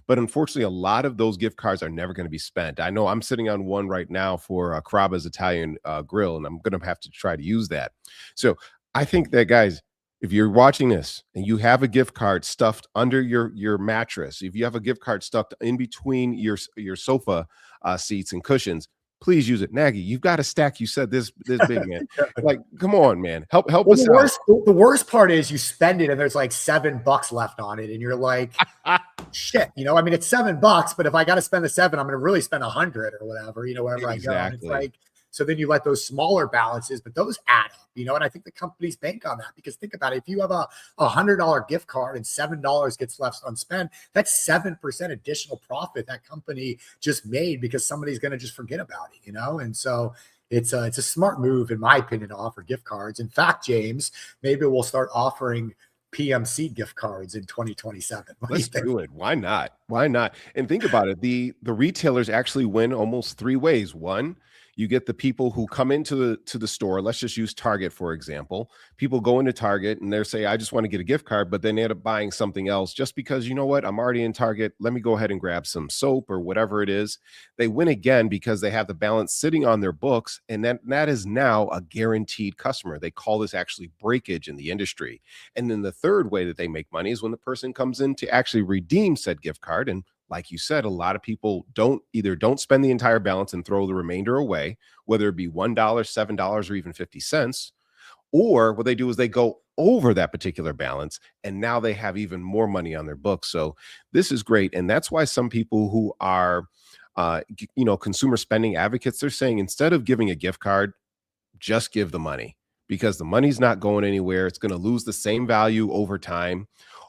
But unfortunately, a lot of those gift cards are never going to be spent. I know I'm sitting on one right now for Carrabba's Italian Grill, and I'm going to have to try to use that. So I think that, guys, if you're watching this and you have a gift card stuffed under your mattress, if you have a gift card stuck in between your sofa seats and cushions, please use it. Nagy, you've got a stack. You said this big, man. Like, come on, man. Help us out. The worst part is you spend it and there's like $7 left on it, and you're like, shit. You know, I mean, it's $7, but if I got to spend the $7, I'm going to really spend 100 or whatever. You know, wherever I go. And it's like, so then you let those smaller balances, but those add up. You know, and I think the companies bank on that, because think about it. If you have a $100 gift card and $7 gets left unspent, that's 7% additional profit that company just made because somebody's going to just forget about it, you know? And so it's a smart move, in my opinion, to offer gift cards. In fact, James, maybe we'll start offering PMC gift cards in 2027. Let's do it. Why not? Why not? And think about it. The retailers actually win almost three ways. One, you get the people who come into the store. Let's just use Target, for example. People go into Target and they say, I just want to get a gift card, but then they end up buying something else just because, you know what, I'm already in Target. Let me go ahead and grab some soap or whatever it is. They win again because they have the balance sitting on their books, and that is now a guaranteed customer. They call this actually breakage in the industry. And then the third way that they make money is when the person comes in to actually redeem said gift card. And like you said, a lot of people don't spend the entire balance and throw the remainder away, whether it be $1, $7, or even 50 cents. Or what they do is they go over that particular balance, and now they have even more money on their books. So this is great. And that's why some people who are, consumer spending advocates, they're saying, instead of giving a gift card, just give the money, because the money's not going anywhere. It's going to lose the same value over time.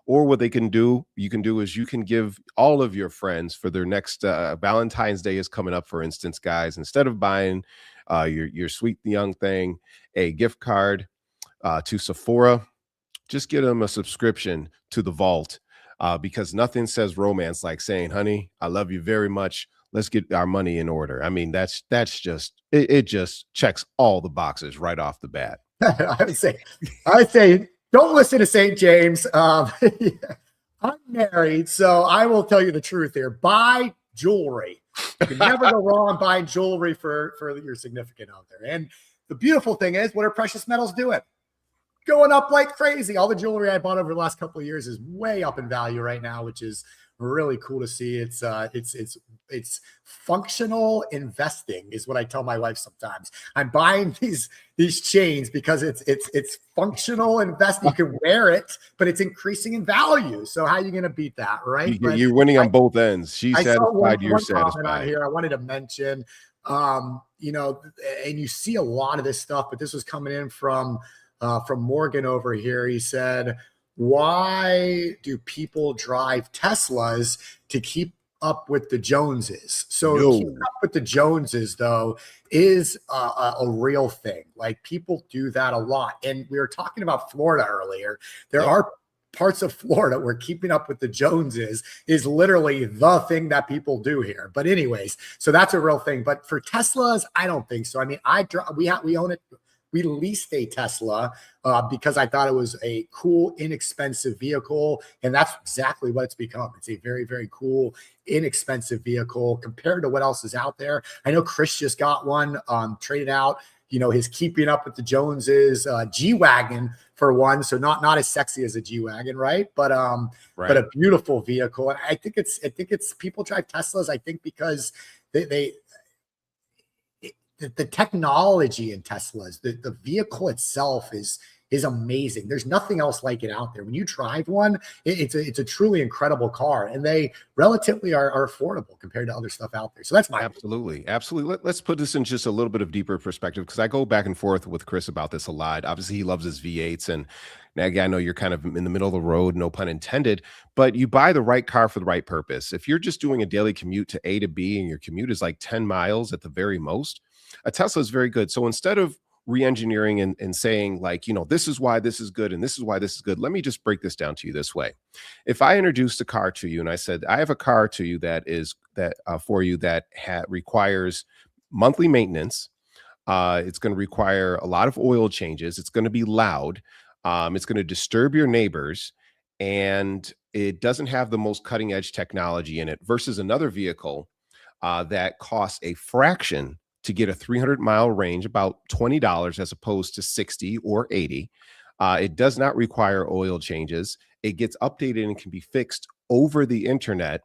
Or what you can do is you can give all of your friends for their next Valentine's Day is coming up, for instance, guys. Instead of buying your sweet young thing a gift card to Sephora, just get them a subscription to the Vault, because nothing says romance like saying, honey, I love you very much. Let's get our money in order. I mean, that's just it just checks all the boxes right off the bat. I would say don't listen to St. James. I'm married, so I will tell you the truth here. Buy jewelry. You can never go wrong buying jewelry for your significant other. And the beautiful thing is, what are precious metals doing? Going up like crazy. All the jewelry I bought over the last couple of years is way up in value right now, which is really cool to see. It's functional investing is what I tell my wife sometimes. I'm buying these chains because it's functional investing. You can wear it, but it's increasing in value. So how are you going to beat that, right? You're winning on both ends. She's satisfied, you're satisfied. Here I wanted to mention, and you see a lot of this stuff, but this was coming in from Morgan over here. He said, why do people drive Teslas to keep up with the Joneses. So No. keeping up with the Joneses, though, is a real thing. Like, people do that a lot. And we were talking about Florida earlier. There are parts of Florida where keeping up with the Joneses is literally the thing that people do here. But anyways, so that's a real thing. But for Teslas, I don't think so. I mean, we own it. We leased a Tesla because I thought it was a cool, inexpensive vehicle. And that's exactly what it's become. It's a very, very cool, inexpensive vehicle compared to what else is out there. I know Chris just got one traded out, his keeping up with the Joneses G-Wagon for one. So not as sexy as a G-Wagon, right? But but a beautiful vehicle. And I think it's people drive Teslas, I think, because the technology in Teslas, the vehicle itself is amazing. There's nothing else like it out there. When you drive one, it's a truly incredible car, and they relatively are affordable compared to other stuff out there. So that's my absolutely. Let's put this in just a little bit of deeper perspective, because I go back and forth with Chris about this a lot. Obviously, he loves his V8s, and Nagy, I know you're kind of in the middle of the road, no pun intended, but you buy the right car for the right purpose. If you're just doing a daily commute to A to B, and your commute is like 10 miles at the very most, a Tesla is very good. So instead of re-engineering and saying, like, this is why this is good and this is why this is good, let me just break this down to you this way. If I introduced a car to you and I said, I have a car to you that for you that requires monthly maintenance, it's going to require a lot of oil changes, it's going to be loud, it's going to disturb your neighbors, and it doesn't have the most cutting edge technology in it, versus another vehicle that costs a fraction to get a 300-mile range, about $20 as opposed to 60 or 80. It does not require oil changes. It gets updated and can be fixed over the internet.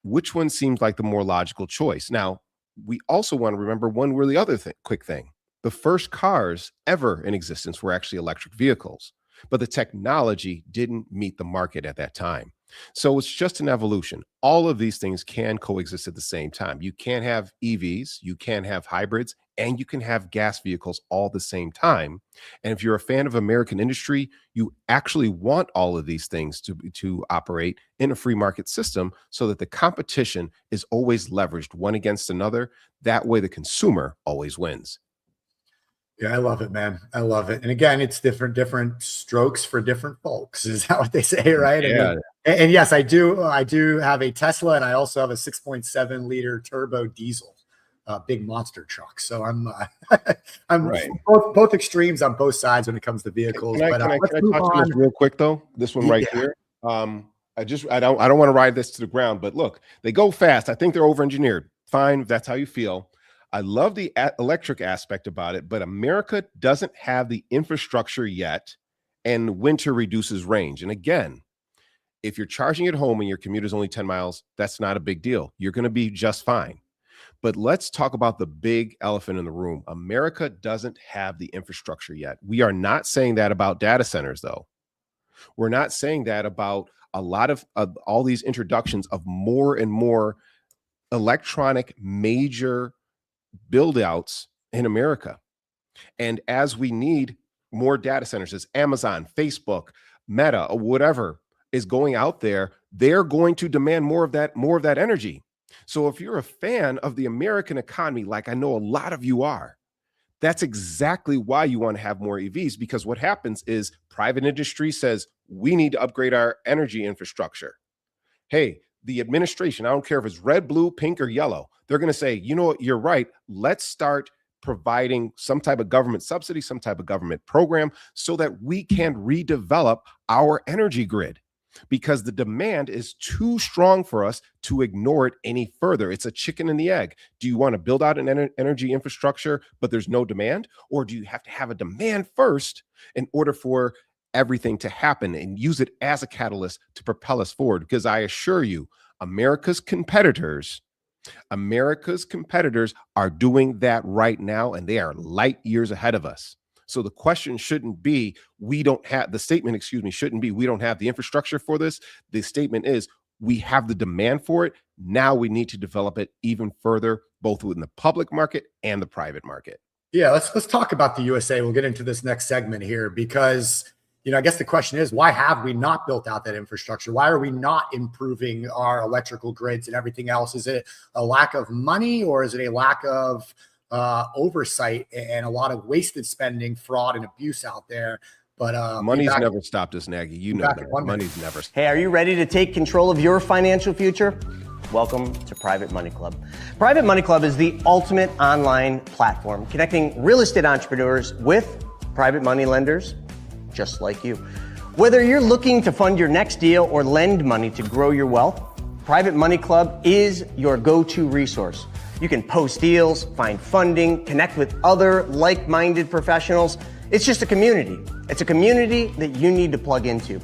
Which one seems like the more logical choice? Now, we also want to remember one really other quick thing. The first cars ever in existence were actually electric vehicles, but the technology didn't meet the market at that time. So it's just an evolution. All of these things can coexist at the same time. You can have EVs, you can have hybrids, and you can have gas vehicles all at the same time. And if you're a fan of American industry, you actually want all of these things to operate in a free market system, so that the competition is always leveraged one against another. That way the consumer always wins. Yeah, I love it, man. I love it. And again, it's different strokes for different folks. Is that what they say, right? Yeah. I mean, and yes, I do have a Tesla, and I also have a 6.7 liter turbo diesel, big monster truck. So I'm right. both extremes on both sides when it comes to vehicles. Can I touch on this real quick though? This one right here. I don't want to ride this to the ground, but look, they go fast. I think they're over-engineered. Fine, if that's how you feel. I love the electric aspect about it, but America doesn't have the infrastructure yet, and winter reduces range. And again, if you're charging at home and your commute is only 10 miles, that's not a big deal. You're going to be just fine. But let's talk about the big elephant in the room. America doesn't have the infrastructure yet. We are not saying that about data centers, though. We're not saying that about a lot of all these introductions of more and more electronic major build outs in America. And as we need more data centers, as Amazon, Facebook, Meta, or whatever is going out there, they're going to demand more of that energy. So if you're a fan of the American economy, like I know a lot of you are, that's exactly why you want to have more EVs, because what happens is private industry says, we need to upgrade our energy infrastructure. Hey, the administration, I don't care if it's red, blue, pink, or yellow, they're going to say, you know what, you're right. Let's start providing some type of government subsidy, some type of government program, so that we can redevelop our energy grid, because the demand is too strong for us to ignore it any further. It's a chicken and the egg. Do you want to build out an energy infrastructure, but there's no demand? Or do you have to have a demand first in order for everything to happen, and use it as a catalyst to propel us forward? Because I assure you, America's competitors are doing that right now, and they are light years ahead of us. So the question shouldn't be, we don't have the infrastructure for this. The statement is, we have the demand for it. Now we need to develop it even further, both within the public market and the private market. Yeah, let's talk about the USA. We'll get into this next segment here, because I guess the question is, why have we not built out that infrastructure? Why are we not improving our electrical grids and everything else? Is it a lack of money, or is it a lack of oversight and a lot of wasted spending, fraud, and abuse out there? But money's never stopped us, Nagy. You know that. Money's never stopped. Hey, are you ready to take control of your financial future? Welcome to Private Money Club. Private Money Club is the ultimate online platform connecting real estate entrepreneurs with private money lenders just like you. Whether you're looking to fund your next deal or lend money to grow your wealth, Private Money Club is your go-to resource. You can post deals, find funding, connect with other like-minded professionals. It's just a community. It's a community that you need to plug into.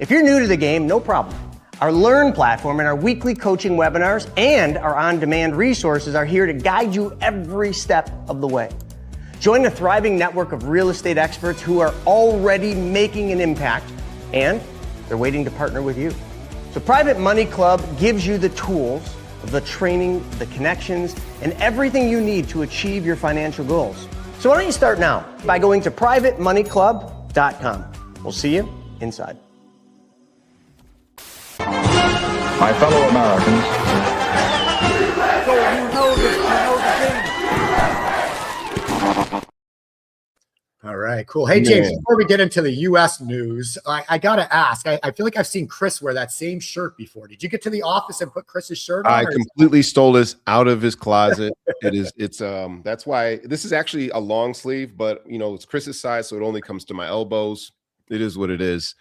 If you're new to the game, no problem. Our Learn platform and our weekly coaching webinars and our on-demand resources are here to guide you every step of the way. Join a thriving network of real estate experts who are already making an impact, and they're waiting to partner with you. So Private Money Club gives you the tools, the training, the connections, and everything you need to achieve your financial goals. So why don't you start now by going to privatemoneyclub.com. We'll see you inside. My fellow Americans, All right, cool. Hey, James, before we get into the U.S. news, I got to ask, I feel like I've seen Chris wear that same shirt before. Did you get to the office and put Chris's shirt on? I completely stole this out of his closet. That's why this is actually a long sleeve, but it's Chris's size, so it only comes to my elbows. It is what it is.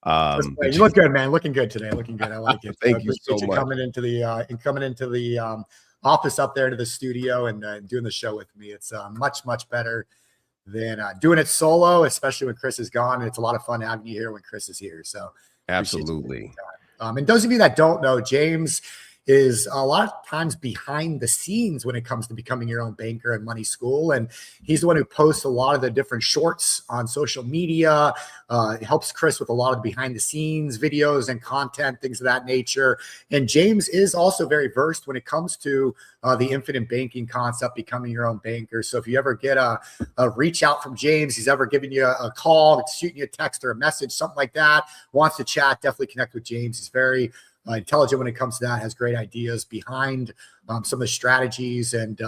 You look good, man. Looking good today. Looking good. I like it. Thank you so much. Coming into the office up there to the studio and doing the show with me. It's much better than doing it solo, especially when Chris is gone. And it's a lot of fun having you here when Chris is here. So absolutely. And those of you that don't know, James is a lot of times behind the scenes when it comes to becoming your own banker and money school. And he's the one who posts a lot of the different shorts on social media. Helps Chris with a lot of the behind the scenes videos and content, things of that nature. And James is also very versed when it comes to the infinite banking concept, becoming your own banker. So if you ever get a reach out from James, he's ever giving you a call, shooting you a text or a message, something like that, wants to chat, definitely connect with James. He's very intelligent when it comes to that, has great ideas behind some of the strategies. And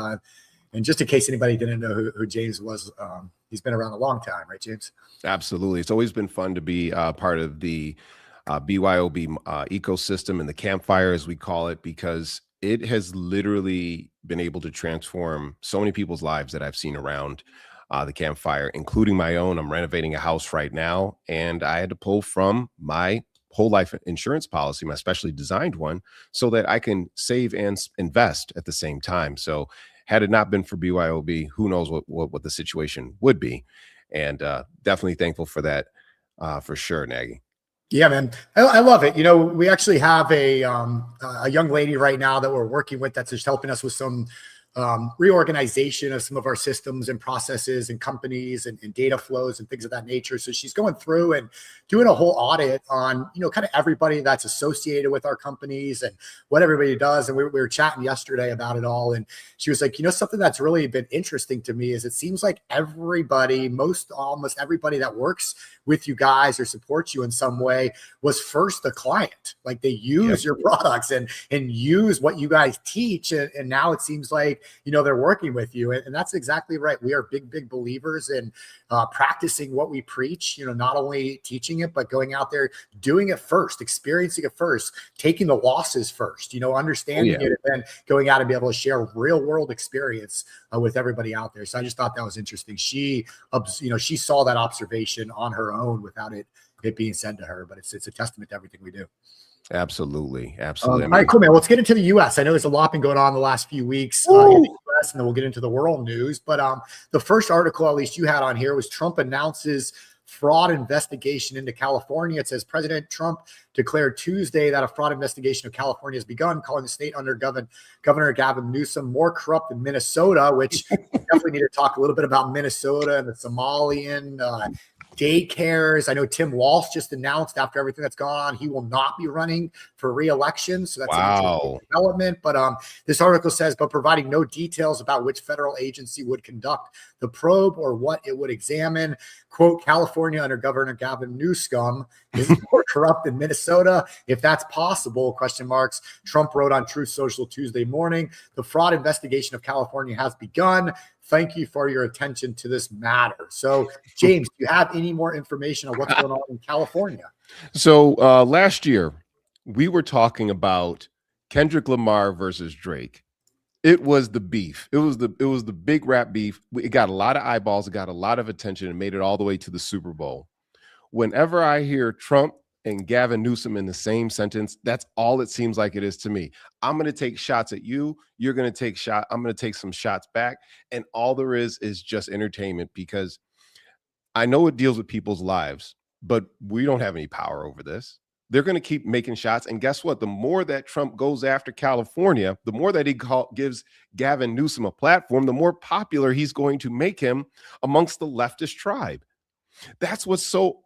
just in case anybody didn't know who James was, he's been around a long time, right, James? Absolutely. It's always been fun to be part of the BYOB ecosystem and the campfire, as we call it, because it has literally been able to transform so many people's lives that I've seen around the campfire, including my own. I'm renovating a house right now, and I had to pull from my whole life insurance policy, my specially designed one, so that I can save and invest at the same time. So had it not been for BYOB, who knows what the situation would be. And definitely thankful for that, for sure, Nagy. Yeah, man. I love it. We actually have a young lady right now that we're working with that's just helping us with some reorganization of some of our systems and processes and companies and data flows and things of that nature. So she's going through and doing a whole audit on, kind of everybody that's associated with our companies and what everybody does. And we were chatting yesterday about it all. And she was like, something that's really been interesting to me is it seems like everybody, almost everybody that works with you guys or supports you in some way was first a client. Like they use your products and use what you guys teach. And now it seems like, they're working with you. And that's exactly right. We are big believers in practicing what we preach, not only teaching it, but going out there, doing it first, experiencing it first, taking the losses first, understanding it, and then going out and be able to share real world experience with everybody out there. So I just thought that was interesting. She saw that observation on her own without it being said to her, but it's a testament to everything we do. Absolutely. All right, cool, man. Let's get into the U.S. I know there's a lot been going on the last few weeks in the U.S., and then we'll get into the world news. But the first article, at least you had on here, was Trump announces fraud investigation into California. It says President Trump declared Tuesday that a fraud investigation of California has begun, calling the state under Governor Gavin Newsom more corrupt than Minnesota, which we definitely need to talk a little bit about Minnesota and the Somalian daycares. I know Tim Walsh just announced after everything that's gone on, he will not be running for re-election. So that's an interesting development. But this article says, but providing no details about which federal agency would conduct the probe or what it would examine. Quote, California under Governor Gavin Newsom is more corrupt than Minnesota. If that's possible, question marks. Trump wrote on Truth Social Tuesday morning, the fraud investigation of California has begun. Thank you for your attention to this matter. So, James, do you have any more information on what's going on in California? So last year, we were talking about Kendrick Lamar versus Drake. It was the beef. It was the big rap beef. It got a lot of eyeballs. It got a lot of attention and made it all the way to the Super Bowl. Whenever I hear Trump and Gavin Newsom in the same sentence, that's all it seems like it is to me. I'm going to take shots at you. You're going to take shot. I'm going to take some shots back. And all there is just entertainment, because I know it deals with people's lives, but we don't have any power over this. They're going to keep making shots. And guess what? The more that Trump goes after California, the more that he gives Gavin Newsom a platform, the more popular he's going to make him amongst the leftist tribe. That's what's so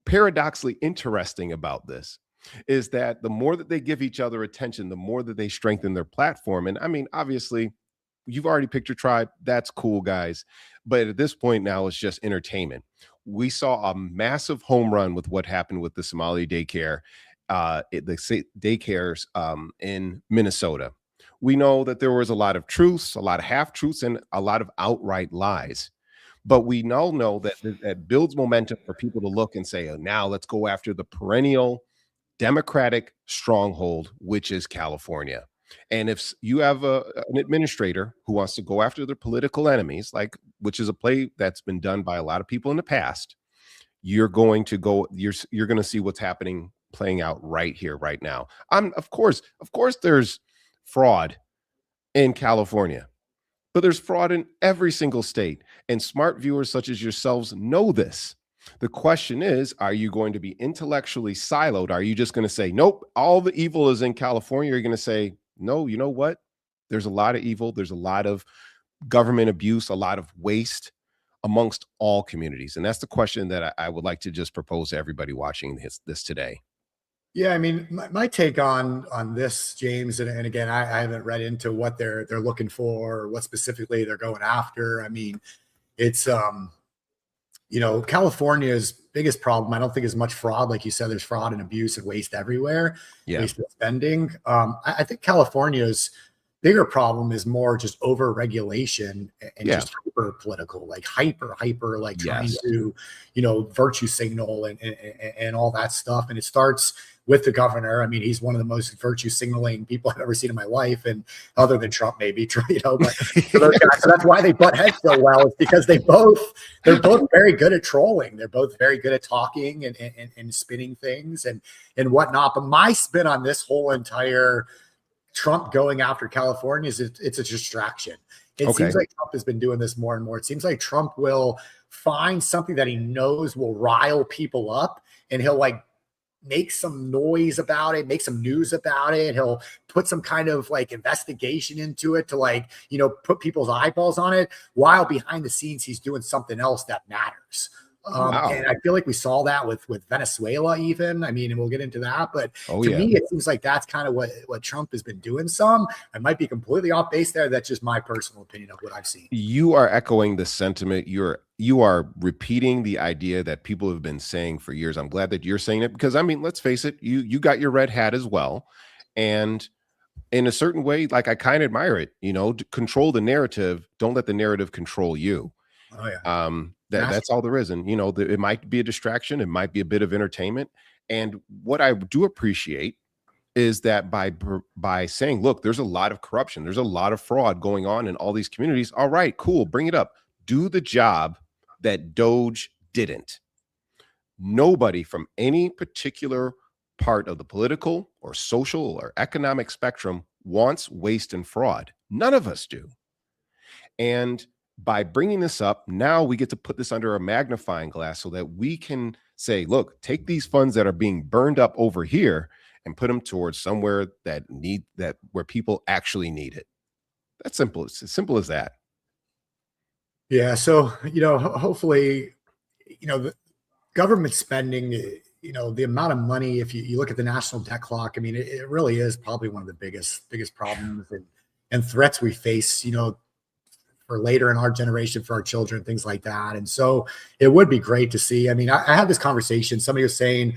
paradoxically interesting about this, is that the more that they give each other attention, the more that they strengthen their platform. And I mean, obviously, you've already picked your tribe. That's cool, guys. But at this point now, it's just entertainment. We saw a massive home run with what happened with the Somali daycares in Minnesota. We know that there was a lot of truths, a lot of half-truths, and a lot of outright lies. But we now know that that builds momentum for people to look and say, oh, now let's go after the perennial Democratic stronghold, which is California. And if you have an administrator who wants to go after their political enemies, which is a play that's been done by a lot of people in the past, you're going to see what's playing out right here, right now. Of course, there's fraud in California, but there's fraud in every single state. And smart viewers such as yourselves know this. The question is, are you going to be intellectually siloed? Are you just going to say, nope, all the evil is in California? You're going to say, no, you know what? There's a lot of evil. There's a lot of government abuse, a lot of waste amongst all communities. And that's the question that I would like to just propose to everybody watching this today. Yeah, I mean, my take on this, James, and again, I haven't read into what they're looking for, or what specifically they're going after. I mean, it's California's biggest problem, I don't think, is much fraud. Like you said, there's fraud and abuse and waste everywhere. Yeah. Wasted spending. I think California's bigger problem is more just over regulation and just hyper political, like hyper, like trying to, virtue signal and all that stuff. And it starts with the governor. I mean, he's one of the most virtue signaling people I've ever seen in my life, and other than Trump, maybe, but so that's why they butt heads so well. It's because they're both very good at trolling. They're both very good at talking and spinning things and whatnot. But my spin on this whole entire Trump going after California is it's a distraction. It seems like Trump has been doing this more and more. It seems like Trump will find something that he knows will rile people up, and he'll make some noise about it, make some news about it. He'll put some kind of investigation into it to put people's eyeballs on it, while behind the scenes he's doing something else that matters. And I feel like we saw that with Venezuela even. I mean, and we'll get into that. But to me, it seems like that's kind of what Trump has been doing some. I might be completely off base there. That's just my personal opinion of what I've seen. You are echoing the sentiment. You are repeating the idea that people have been saying for years. I'm glad that you're saying it, because, I mean, let's face it, you got your red hat as well. And in a certain way, I kind of admire it, to control the narrative. Don't let the narrative control you. Oh, yeah. That's all there is. And, it might be a distraction. It might be a bit of entertainment. And what I do appreciate is that by saying, look, there's a lot of corruption, there's a lot of fraud going on in all these communities. All right, cool. Bring it up. Do the job that Doge didn't. Nobody from any particular part of the political or social or economic spectrum wants waste and fraud. None of us do. And by bringing this up, now we get to put this under a magnifying glass so that we can say, look, take these funds that are being burned up over here and put them towards somewhere where people actually need it. That's simple. It's as simple as that. Yeah. So, hopefully, government spending, the amount of money, if you look at the national debt clock, I mean, it really is probably one of the biggest problems and threats we face, for later in our generation, for our children, things like that. And so it would be great to see. I mean, I had this conversation. Somebody was saying,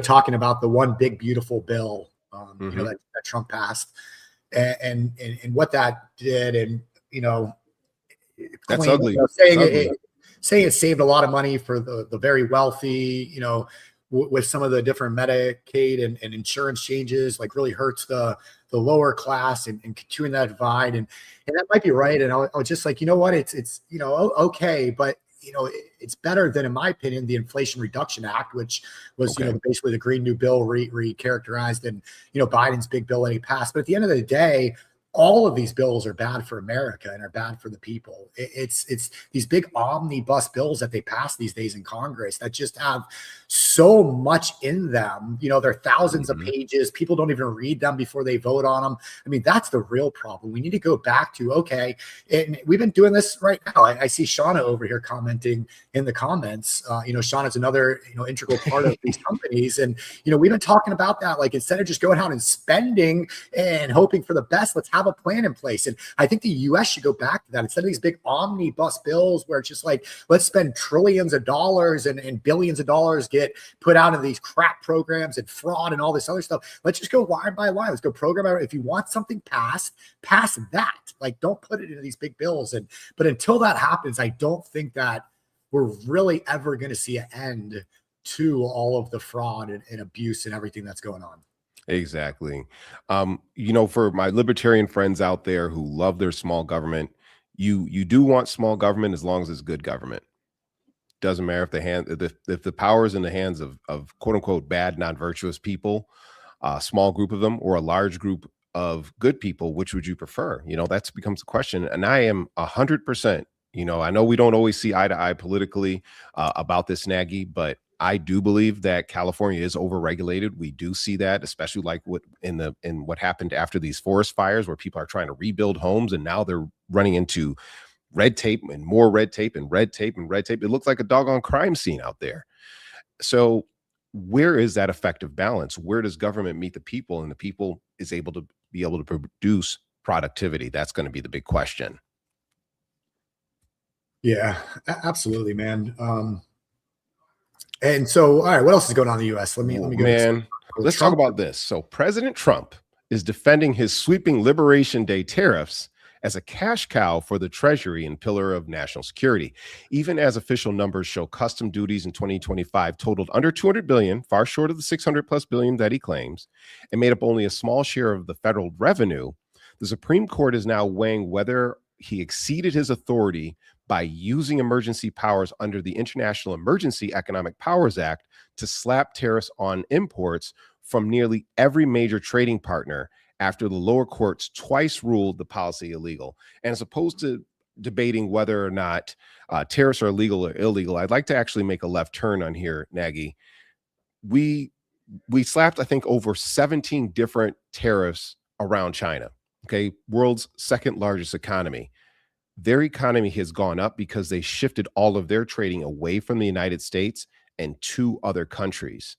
talking about the one big, beautiful bill, that Trump passed and what that did. And, that's ugly. Saying it saved a lot of money for the very wealthy, with some of the different Medicaid and insurance changes, like really hurts the lower class and continuing that divide. And that might be right. And I was just like, what, it's okay, but it's better than, in my opinion, the Inflation Reduction Act, which was, basically the Green New Bill re-characterized and, Biden's big bill that he passed. But at the end of the day, all of these bills are bad for America and are bad for the people. It's these big omnibus bills that they pass these days in Congress that just have so much in them. They're thousands of pages. People don't even read them before they vote on them. I mean, that's the real problem. We need to go back to, okay, and we've been doing this right now. I see Shauna over here commenting in the comments. Shauna's another, integral part of these companies. And, we've been talking about that. Like, instead of just going out and spending and hoping for the best, let's have a plan in place. And I think the US should go back to that instead of these big omnibus bills where it's just like, let's spend trillions of dollars and billions of dollars get put out of these crap programs and fraud and all this other stuff. Let's just go line by line. Let's go program. If you want something passed, pass that. Like, don't put it into these big bills. But until that happens, I don't think that we're really ever going to see an end to all of the fraud and abuse and everything that's going on. Exactly. For my libertarian friends out there who love their small government, you do want small government as long as it's good government. Doesn't matter if the power is in the hands of quote unquote bad, non-virtuous people, a small group of them, or a large group of good people. Which would you prefer? That becomes a question. And I am 100%. I know we don't always see eye to eye politically about this, Nagy, but I do believe that California is overregulated. We do see that, especially like what happened after these forest fires, where people are trying to rebuild homes and now they're running into red tape and more red tape and red tape and red tape. It looks like a doggone crime scene out there. So where is that effective balance? Where does government meet the people and the people is able to produce productivity? That's going to be the big question. Yeah, absolutely, man. And so, all right, what else is going on in the U.S.? Let me go. Man, let's talk about this. So President Trump is defending his sweeping Liberation Day tariffs as a cash cow for the Treasury and pillar of national security, even as official numbers show custom duties in 2025 totaled under $200 billion, far short of the $600+ billion that he claims, and made up only a small share of the federal revenue. The Supreme Court is now weighing whether he exceeded his authority by using emergency powers under the International Emergency Economic Powers Act to slap tariffs on imports from nearly every major trading partner after the lower courts twice ruled the policy illegal. And as opposed to debating whether or not tariffs are legal or illegal, I'd like to actually make a left turn on here, Nagy. We slapped, I think, over 17 different tariffs around China, okay, world's second largest economy. Their economy has gone up because they shifted all of their trading away from the United States and to other countries.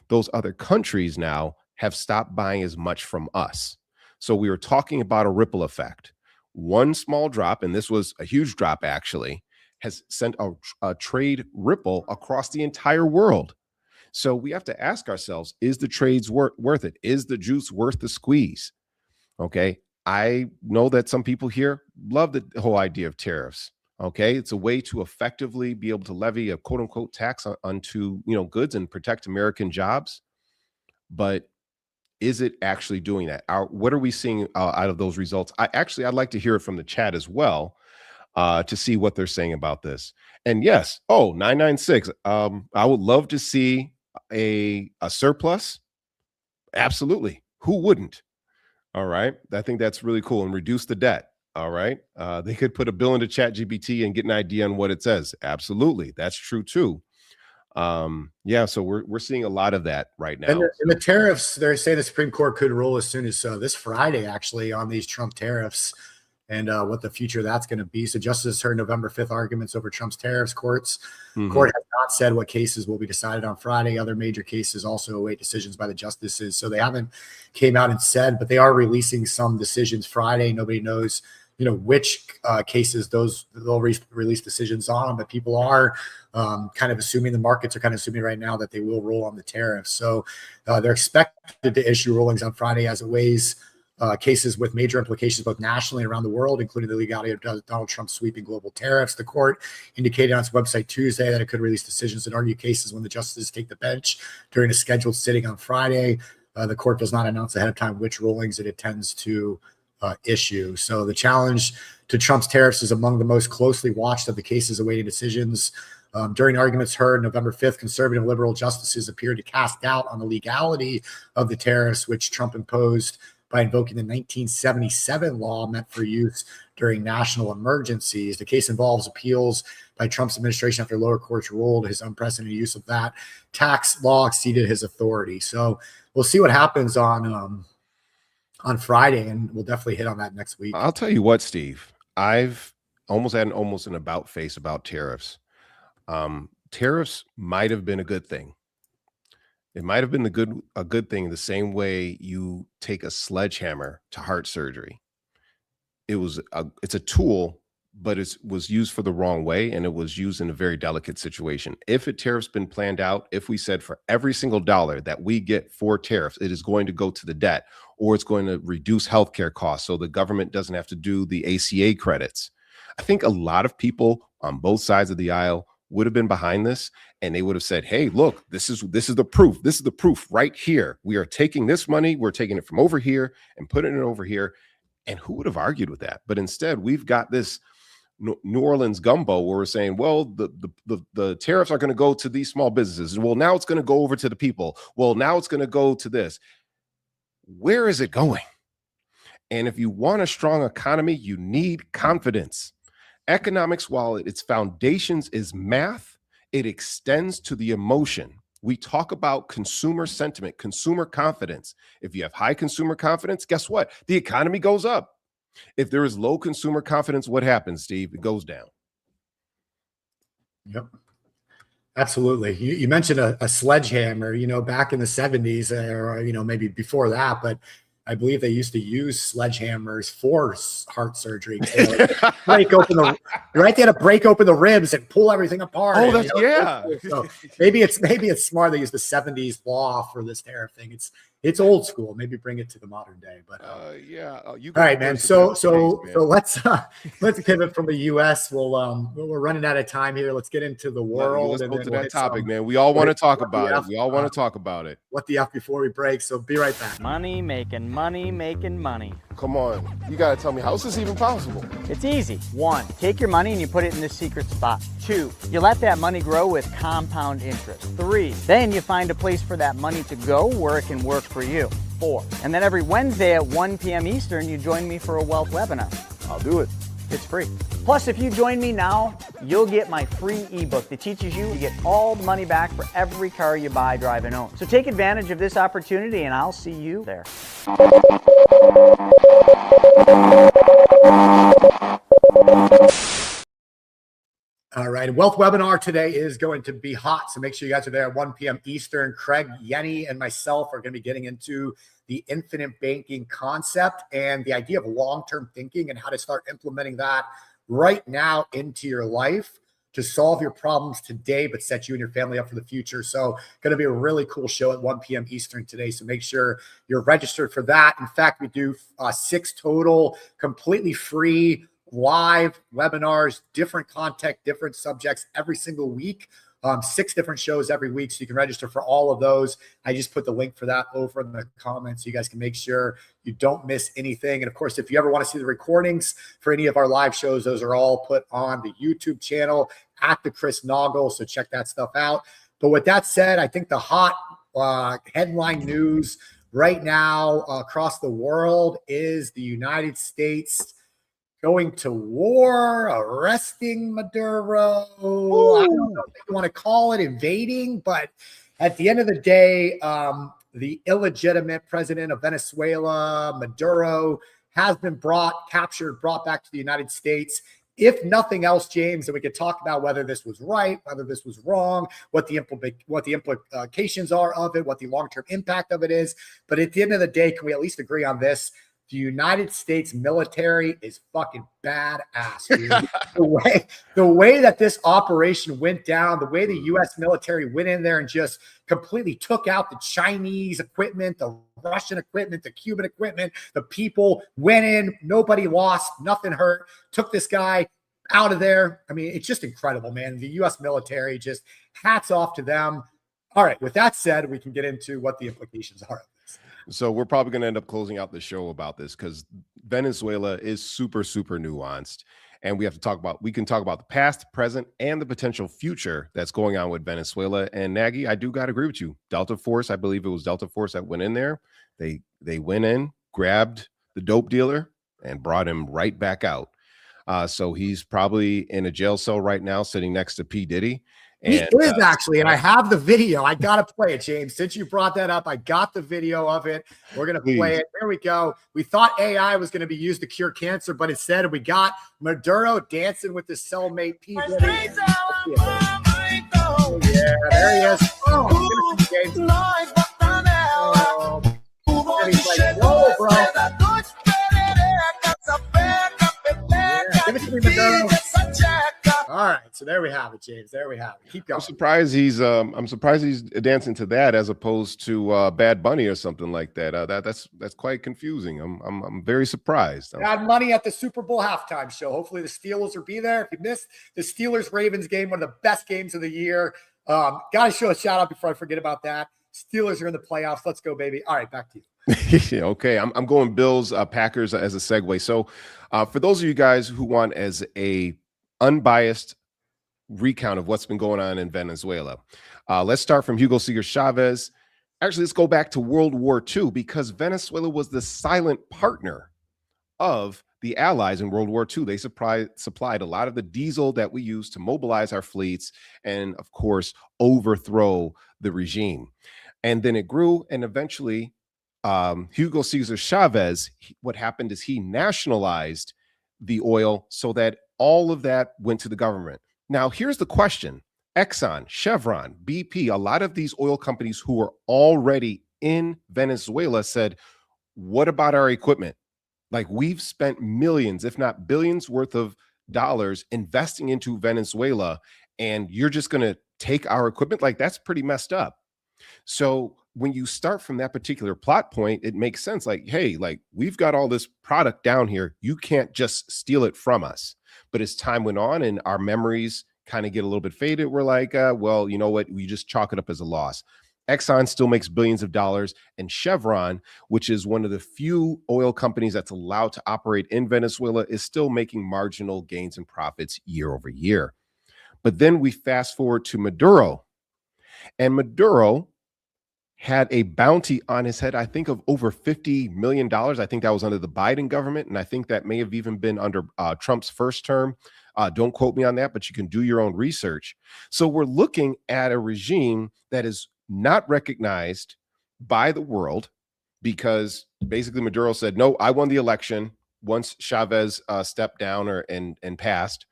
Those other countries now have stopped buying as much from us. So we were talking about a ripple effect. One small drop, and this was a huge drop actually, has sent a trade ripple across the entire world. So we have to ask ourselves, is the trades worth it? Is the juice worth the squeeze? Okay. I know that some people here love the whole idea of tariffs. Okay. It's a way to effectively be able to levy a quote unquote tax onto, goods and protect American jobs. But is it actually doing that? What are we seeing out of those results? I'd like to hear it from the chat as well to see what they're saying about this. And yes, 996. I would love to see a surplus. Absolutely. Who wouldn't? All right. I think that's really cool, and reduce the debt. All right. They could put a bill into ChatGPT and get an idea on what it says. Absolutely. That's true too. So we're seeing a lot of that right now. And the tariffs, they're saying the Supreme Court could rule as soon as this Friday, actually, on these Trump tariffs. and what the future of that's going to be. So justices heard November 5th arguments over Trump's tariffs. Court has not said what cases will be decided on Friday. Other major cases also await decisions by the justices. So they haven't came out and said, but they are releasing some decisions Friday. Nobody knows, which cases they'll release decisions on, but people are kind of assuming, the markets are kind of assuming right now that they will rule on the tariffs. So they're expected to issue rulings on Friday as it weighs cases with major implications both nationally and around the world, including the legality of Donald Trump's sweeping global tariffs. The court indicated on its website Tuesday that it could release decisions and argue cases when the justices take the bench during a scheduled sitting on Friday. The court does not announce ahead of time which rulings it intends to issue. So the challenge to Trump's tariffs is among the most closely watched of the cases awaiting decisions. During arguments heard November 5th, conservative liberal justices appeared to cast doubt on the legality of the tariffs, which Trump imposed by invoking the 1977 law meant for use during national emergencies. The case involves appeals by Trump's administration after lower courts ruled his unprecedented use of that tax law exceeded his authority. So we'll see what happens on Friday, and we'll definitely hit on that next week. I'll tell you what, Steve, I've almost had an about face about tariffs. Tariffs might have been a good thing. It might have been a good thing the same way you take a sledgehammer to heart surgery. It's a tool, but it was used for the wrong way, and it was used in a very delicate situation. If a tariff's been planned out, if we said for every single dollar that we get for tariffs, it is going to go to the debt, or it's going to reduce healthcare costs so the government doesn't have to do the ACA credits, I think a lot of people on both sides of the aisle would have been behind this, and they would have said, hey, look, this is the proof. This is the proof right here. We are taking this money, we're taking it from over here and putting it over here. And who would have argued with that? But instead, we've got this New Orleans gumbo where we're saying, well, the tariffs are going to go to these small businesses. Well, now it's going to go over to the people. Well, now it's going to go to this. Where is it going? And if you want a strong economy, you need confidence. Economics, while its foundations is math, it extends to the emotion. We talk about consumer sentiment, consumer confidence. If you have high consumer confidence, guess what? The economy goes up. If there is low consumer confidence, what happens, Steve? It goes down. Yep. Absolutely. You mentioned a sledgehammer, back in the 70s or, maybe before that, but I believe they used to use sledgehammers for heart surgery. They had to break open the ribs and pull everything apart. Oh, that's yeah. So maybe it's smart they use the 70s law for this tariff thing. It's old school. Maybe bring it to the modern day. But yeah. All right, man. So let's pivot from the U.S. We're running out of time here. Let's get into the world. Let's go to that topic, man. We all want to talk about it. We all want to talk about it. What the F before we break. So be right back. Money making money. Come on. You got to tell me, how is this even possible? It's easy. 1, take your money and you put it in this secret spot. 2, you let that money grow with compound interest. 3, then you find a place for that money to go where it can work for you. 4, and then every Wednesday at 1 p.m. Eastern, you join me for a wealth webinar. I'll do it. It's free. Plus, if you join me now, you'll get my free ebook that teaches you to get all the money back for every car you buy, drive, and own. So take advantage of this opportunity, and I'll see you there. All right. Wealth webinar today is going to be hot. So make sure you guys are there at 1 p.m. Eastern. Craig, Yenny, and myself are going to be getting into the infinite banking concept and the idea of long-term thinking and how to start implementing that right now into your life to solve your problems today, but set you and your family up for the future. So going to be a really cool show at 1 p.m. Eastern today. So make sure you're registered for that. In fact, we do 6 total completely free live webinars, different content, different subjects every single week. 6 different shows every week. So you can register for all of those. I just put the link for that over in the comments so you guys can make sure you don't miss anything. And of course, if you ever want to see the recordings for any of our live shows, those are all put on the YouTube channel at the Chris Noggle. So check that stuff out. But with that said, I think the hot headline news right now across the world is the United States going to war, arresting Maduro. Ooh. I don't know if you want to call it invading, but at the end of the day, the illegitimate president of Venezuela, Maduro, has been captured, brought back to the United States. If nothing else, James, and we could talk about whether this was right, whether this was wrong, what the implications are of it, what the long-term impact of it is. But at the end of the day, can we at least agree on this? The United States military is fucking badass, dude. the way that this operation went down, the way the U.S. military went in there and just completely took out the Chinese equipment, the Russian equipment, the Cuban equipment, the people went in, nobody lost, nothing hurt, took this guy out of there. I mean, it's just incredible, man. The U.S. military, just hats off to them. All right, with that said, we can get into what the implications are of this. So we're probably going to end up closing out the show about this because Venezuela is super, super nuanced. And we can talk about the past, present, and the potential future that's going on with Venezuela. And Nagy, I do got to agree with you. Delta Force, I believe it was Delta Force that went in there. They went in, grabbed the dope dealer, and brought him right back out. So he's probably in a jail cell right now, sitting next to P. Diddy. He is actually, and I have the video. I got to play it, James. Since you brought that up, I got the video of it. We're going to play it. There we go. We thought AI was going to be used to cure cancer, but instead we got Maduro dancing with his cellmate, P. Diddy. Oh, yeah, there he is. Oh, James. And he's like, whoa, bro. Yeah, give it to me, Maduro. All right, so there we have it, James. There we have it. Keep going. I'm surprised he's dancing to that as opposed to Bad Bunny or something like that. That's quite confusing. I'm very surprised. Bad Bunny at the Super Bowl halftime show. Hopefully the Steelers will be there. If you missed the Steelers-Ravens game, one of the best games of the year, got to show a shout out before I forget about that. Steelers are in the playoffs. Let's go, baby. All right, back to you. Okay, I'm going Bills, Packers as a segue. So for those of you guys who want as a unbiased recount of what's been going on in Venezuela. Let's start from Hugo Cesar Chavez. Actually, let's go back to World War II because Venezuela was the silent partner of the Allies in World War II. They supplied a lot of the diesel that we use to mobilize our fleets and, of course, overthrow the regime. And then it grew, and eventually Hugo Cesar Chavez, what happened is he nationalized the oil so that all of that went to the government. Now, here's the question. Exxon, Chevron, BP, a lot of these oil companies who were already in Venezuela said, what about our equipment? Like, we've spent millions, if not billions worth of dollars investing into Venezuela, and you're just going to take our equipment? Like, that's pretty messed up. So when you start from that particular plot point, it makes sense. Like, hey, like, we've got all this product down here. You can't just steal it from us. But as time went on and our memories kind of get a little bit faded, we're like, well, you know what? We just chalk it up as a loss. Exxon still makes billions of dollars, and Chevron, which is one of the few oil companies that's allowed to operate in Venezuela, is still making marginal gains and profits year over year. But then we fast forward to Maduro, and Maduro had a bounty on his head, I think, of over $50 million. I think that was under the Biden government, and I think that may have even been under Trump's first term. Don't quote me on that, but you can do your own research. So we're looking at a regime that is not recognized by the world because basically Maduro said, no, I won the election once Chavez stepped down and passed.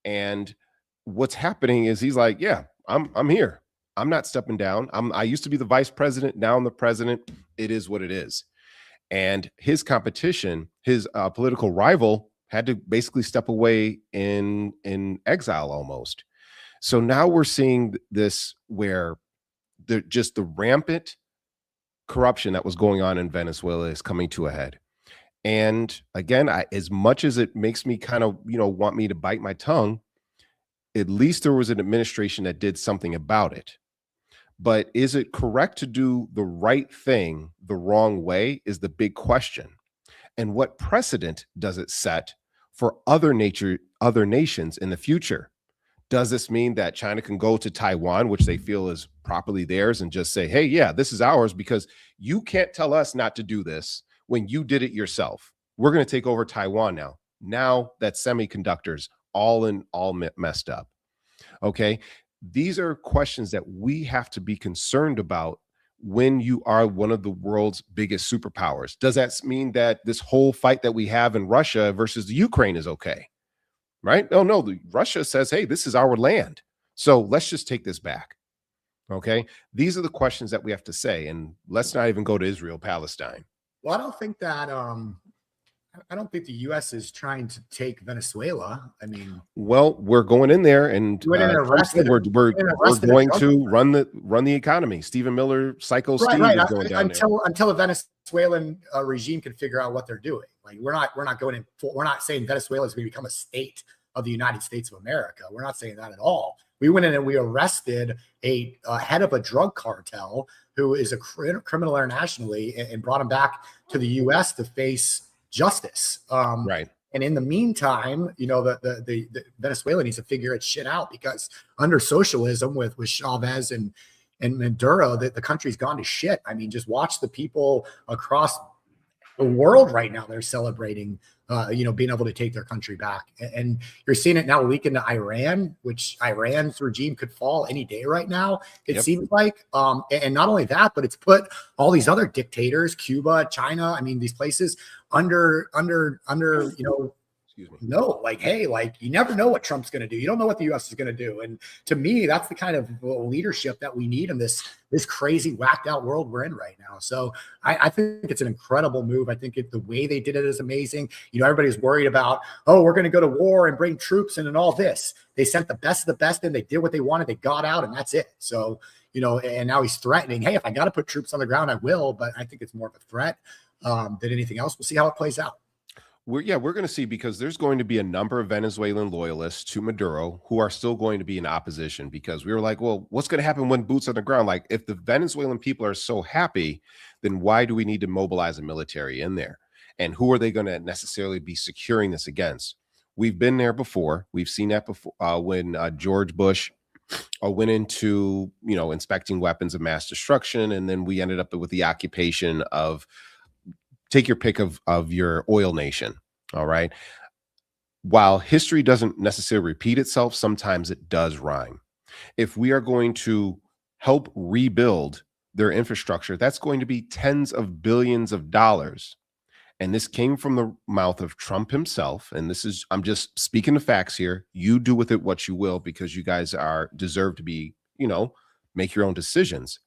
And what's happening is he's like, yeah, I'm here. I'm not stepping down. I used to be the vice president. Now I'm the president. It is what it is. And his competition, his political rival, had to basically step away in exile almost. So now we're seeing this where the rampant corruption that was going on in Venezuela is coming to a head. And again, as much as it makes me kind of, want me to bite my tongue, at least there was an administration that did something about it. But is it correct to do the right thing the wrong way is the big question. And what precedent does it set for other nations in the future? Does this mean that China can go to Taiwan, which they feel is properly theirs, and just say, hey, yeah, this is ours because you can't tell us not to do this when you did it yourself. We're going to take over Taiwan now. Now that semiconductors all messed up. Okay. These are questions that we have to be concerned about when you are one of the world's biggest superpowers? Does that mean that this whole fight that we have in Russia versus the Ukraine is okay? Right? No, Russia says, hey, this is our land. So let's just take this back. Okay. These are the questions that we have to say. And let's not even go to Israel, Palestine. Well, I don't think that I don't think the U.S. is trying to take Venezuela. I mean, well, we're going in there, and we're going to run the economy. Stephen Miller, Psycho Steve, is going down until the Venezuelan regime can figure out what they're doing. Like we're not saying Venezuela is going to become a state of the United States of America. We're not saying that at all. We went in and we arrested a head of a drug cartel who is a criminal internationally, and brought him back to the U.S. to face justice. Right. And in the meantime, you know, the Venezuela needs to figure its shit out, because under socialism with Chavez and Maduro, the country's gone to shit. I mean, just watch the people across the world right now. They're celebrating, being able to take their country back. And you're seeing it now leak into Iran, which Iran's regime could fall any day right now, it seems like. And not only that, but it's put all these other dictators, Cuba, China, I mean, these places under, no, like, hey, like, you never know what Trump's going to do. You don't know what the U.S. is going to do. And to me, that's the kind of leadership that we need in this crazy whacked out world we're in right now. So I think it's an incredible move. I think the way they did it is amazing. You know, everybody's worried about, oh, we're going to go to war and bring troops in and all this. They sent the best of the best in. They did what they wanted. They got out, and that's it. So, you know, and now he's threatening, hey, if I got to put troops on the ground, I will. But I think it's more of a threat than anything else. We'll see how it plays out. We're going to see, because there's going to be a number of Venezuelan loyalists to Maduro who are still going to be in opposition, because we were like, well, what's going to happen when boots on the ground? Like, if the Venezuelan people are so happy, then why do we need to mobilize a military in there? And who are they going to necessarily be securing this against? We've been there before. We've seen that before when George Bush went into, inspecting weapons of mass destruction. And then we ended up with the occupation of, take your pick of your oil nation. All right. While history doesn't necessarily repeat itself, sometimes it does rhyme. If we are going to help rebuild their infrastructure, that's going to be tens of billions of dollars. And this came from the mouth of Trump himself. And I'm just speaking the facts here. You do with it what you will, because you guys deserve to be, make your own decisions.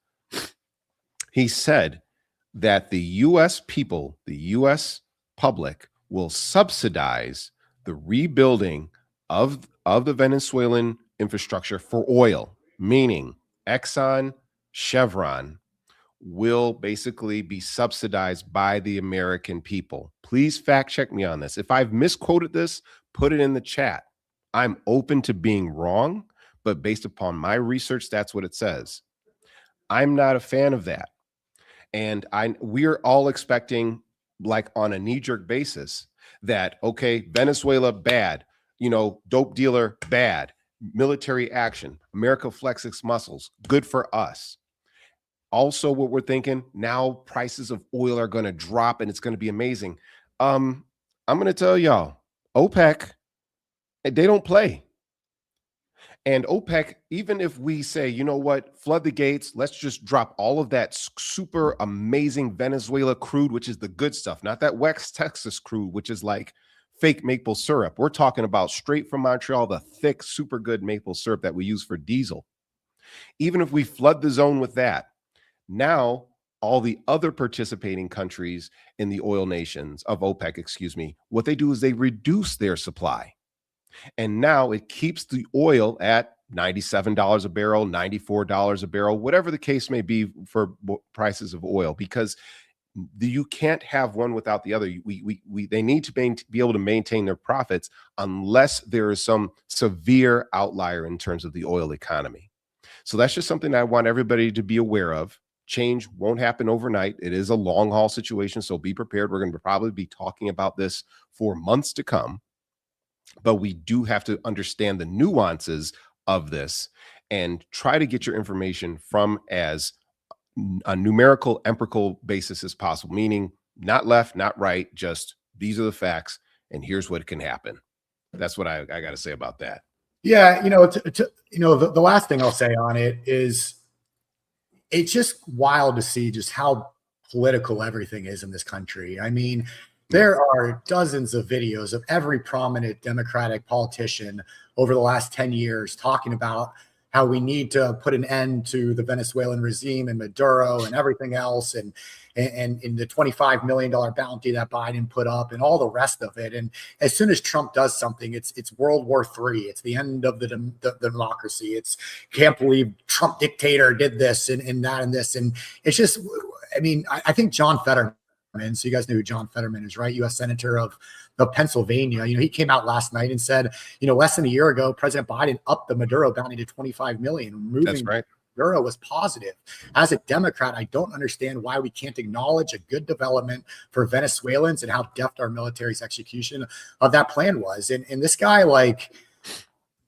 He said that the U.S. people, the U.S. public, will subsidize the rebuilding of the Venezuelan infrastructure for oil, meaning Exxon, Chevron will basically be subsidized by the American people. Please fact check me on this. If I've misquoted this, put it in the chat. I'm open to being wrong, but based upon my research, that's what it says. I'm not a fan of that. And we're all expecting, like, on a knee-jerk basis, that, okay, Venezuela, bad, dope dealer, bad, military action, America flex its muscles, good for us. Also, what we're thinking, now prices of oil are going to drop and it's going to be amazing. I'm going to tell y'all, OPEC, they don't play. And OPEC, even if we say, you know what, flood the gates, let's just drop all of that super amazing Venezuela crude, which is the good stuff, not that West Texas crude, which is like fake maple syrup. We're talking about straight from Montreal, the thick, super good maple syrup that we use for diesel. Even if we flood the zone with that, now all the other participating countries in the oil nations of OPEC, what they do is they reduce their supply. And now it keeps the oil at $97 a barrel, $94 a barrel, whatever the case may be for prices of oil, because you can't have one without the other. They need to be able to maintain their profits unless there is some severe outlier in terms of the oil economy. So that's just something I want everybody to be aware of. Change won't happen overnight. It is a long haul situation, so be prepared. We're going to probably be talking about this for months to come. But we do have to understand the nuances of this and try to get your information from as a numerical, empirical basis as possible, meaning not left, not right, just these are the facts and here's what can happen. That's what I got to say about that. Yeah, the last thing I'll say on it is it's just wild to see just how political everything is in this country. I mean, there are dozens of videos of every prominent Democratic politician over the last 10 years talking about how we need to put an end to the Venezuelan regime and Maduro and everything else, and the $25 million bounty that Biden put up and all the rest of it. And as soon as Trump does something, it's World War III. It's the end of the democracy. It's can't believe Trump dictator did this and that and this. And it's just, I mean, I think John Fetterman, so you guys know who John Fetterman is, right? U.S. Senator of Pennsylvania. He came out last night and said, less than a year ago, President Biden upped the Maduro bounty to $25 million. Removing Maduro was positive. As a Democrat, I don't understand why we can't acknowledge a good development for Venezuelans and how deft our military's execution of that plan was. And this guy,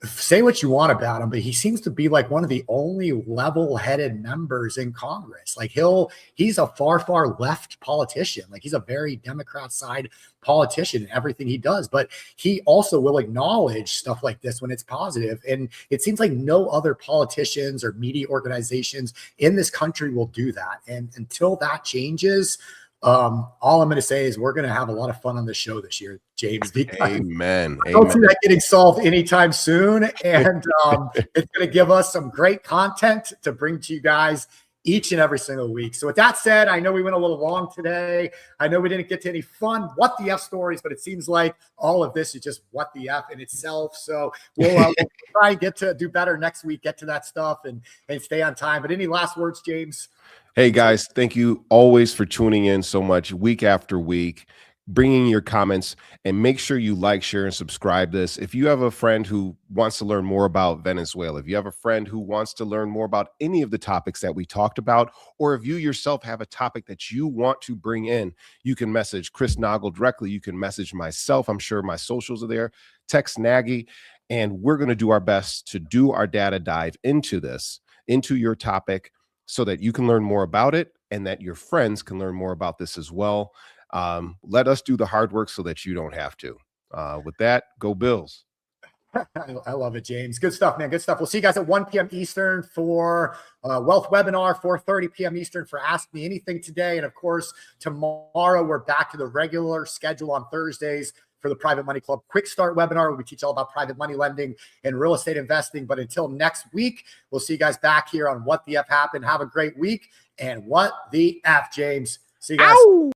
say what you want about him, but he seems to be one of the only level-headed members in Congress. He's a far left politician. He's a very Democrat side politician in everything he does, but he also will acknowledge stuff like this when it's positive. And it seems like no other politicians or media organizations in this country will do that. And until that changes, all I'm going to say is we're going to have a lot of fun on the show this year, James. Amen. I don't see that getting solved anytime soon. And it's going to give us some great content to bring to you guys each and every single week. So with that said, I know we went a little long today. I know we didn't get to any fun What the F stories, but it seems like all of this is just What the F in itself. So we'll try and get to do better next week, get to that stuff and stay on time. But any last words, James? Hey guys, thank you always for tuning in so much week after week, bringing your comments, and make sure you like, share, and subscribe this. If you have a friend who wants to learn more about Venezuela, if you have a friend who wants to learn more about any of the topics that we talked about, or if you yourself have a topic that you want to bring in, you can message Chris Noggle directly. You can message myself. I'm sure my socials are there. Text Nagy, and we're going to do our best to do our data dive into this, into your topic, so that you can learn more about it and that your friends can learn more about this as well. Let us do the hard work so that you don't have to. With that, go Bills. I love it, James. Good stuff, man. Good stuff. We'll see you guys at 1 p.m. Eastern for Wealth Webinar, 4:30 p.m. Eastern for Ask Me Anything today. And of course, tomorrow we're back to the regular schedule on Thursdays for the Private Money Club Quick Start webinar, where we teach all about private money lending and real estate investing. But until next week, we'll see you guys back here on What the F Happened. Have a great week. And what the F, James. See you guys. Ow!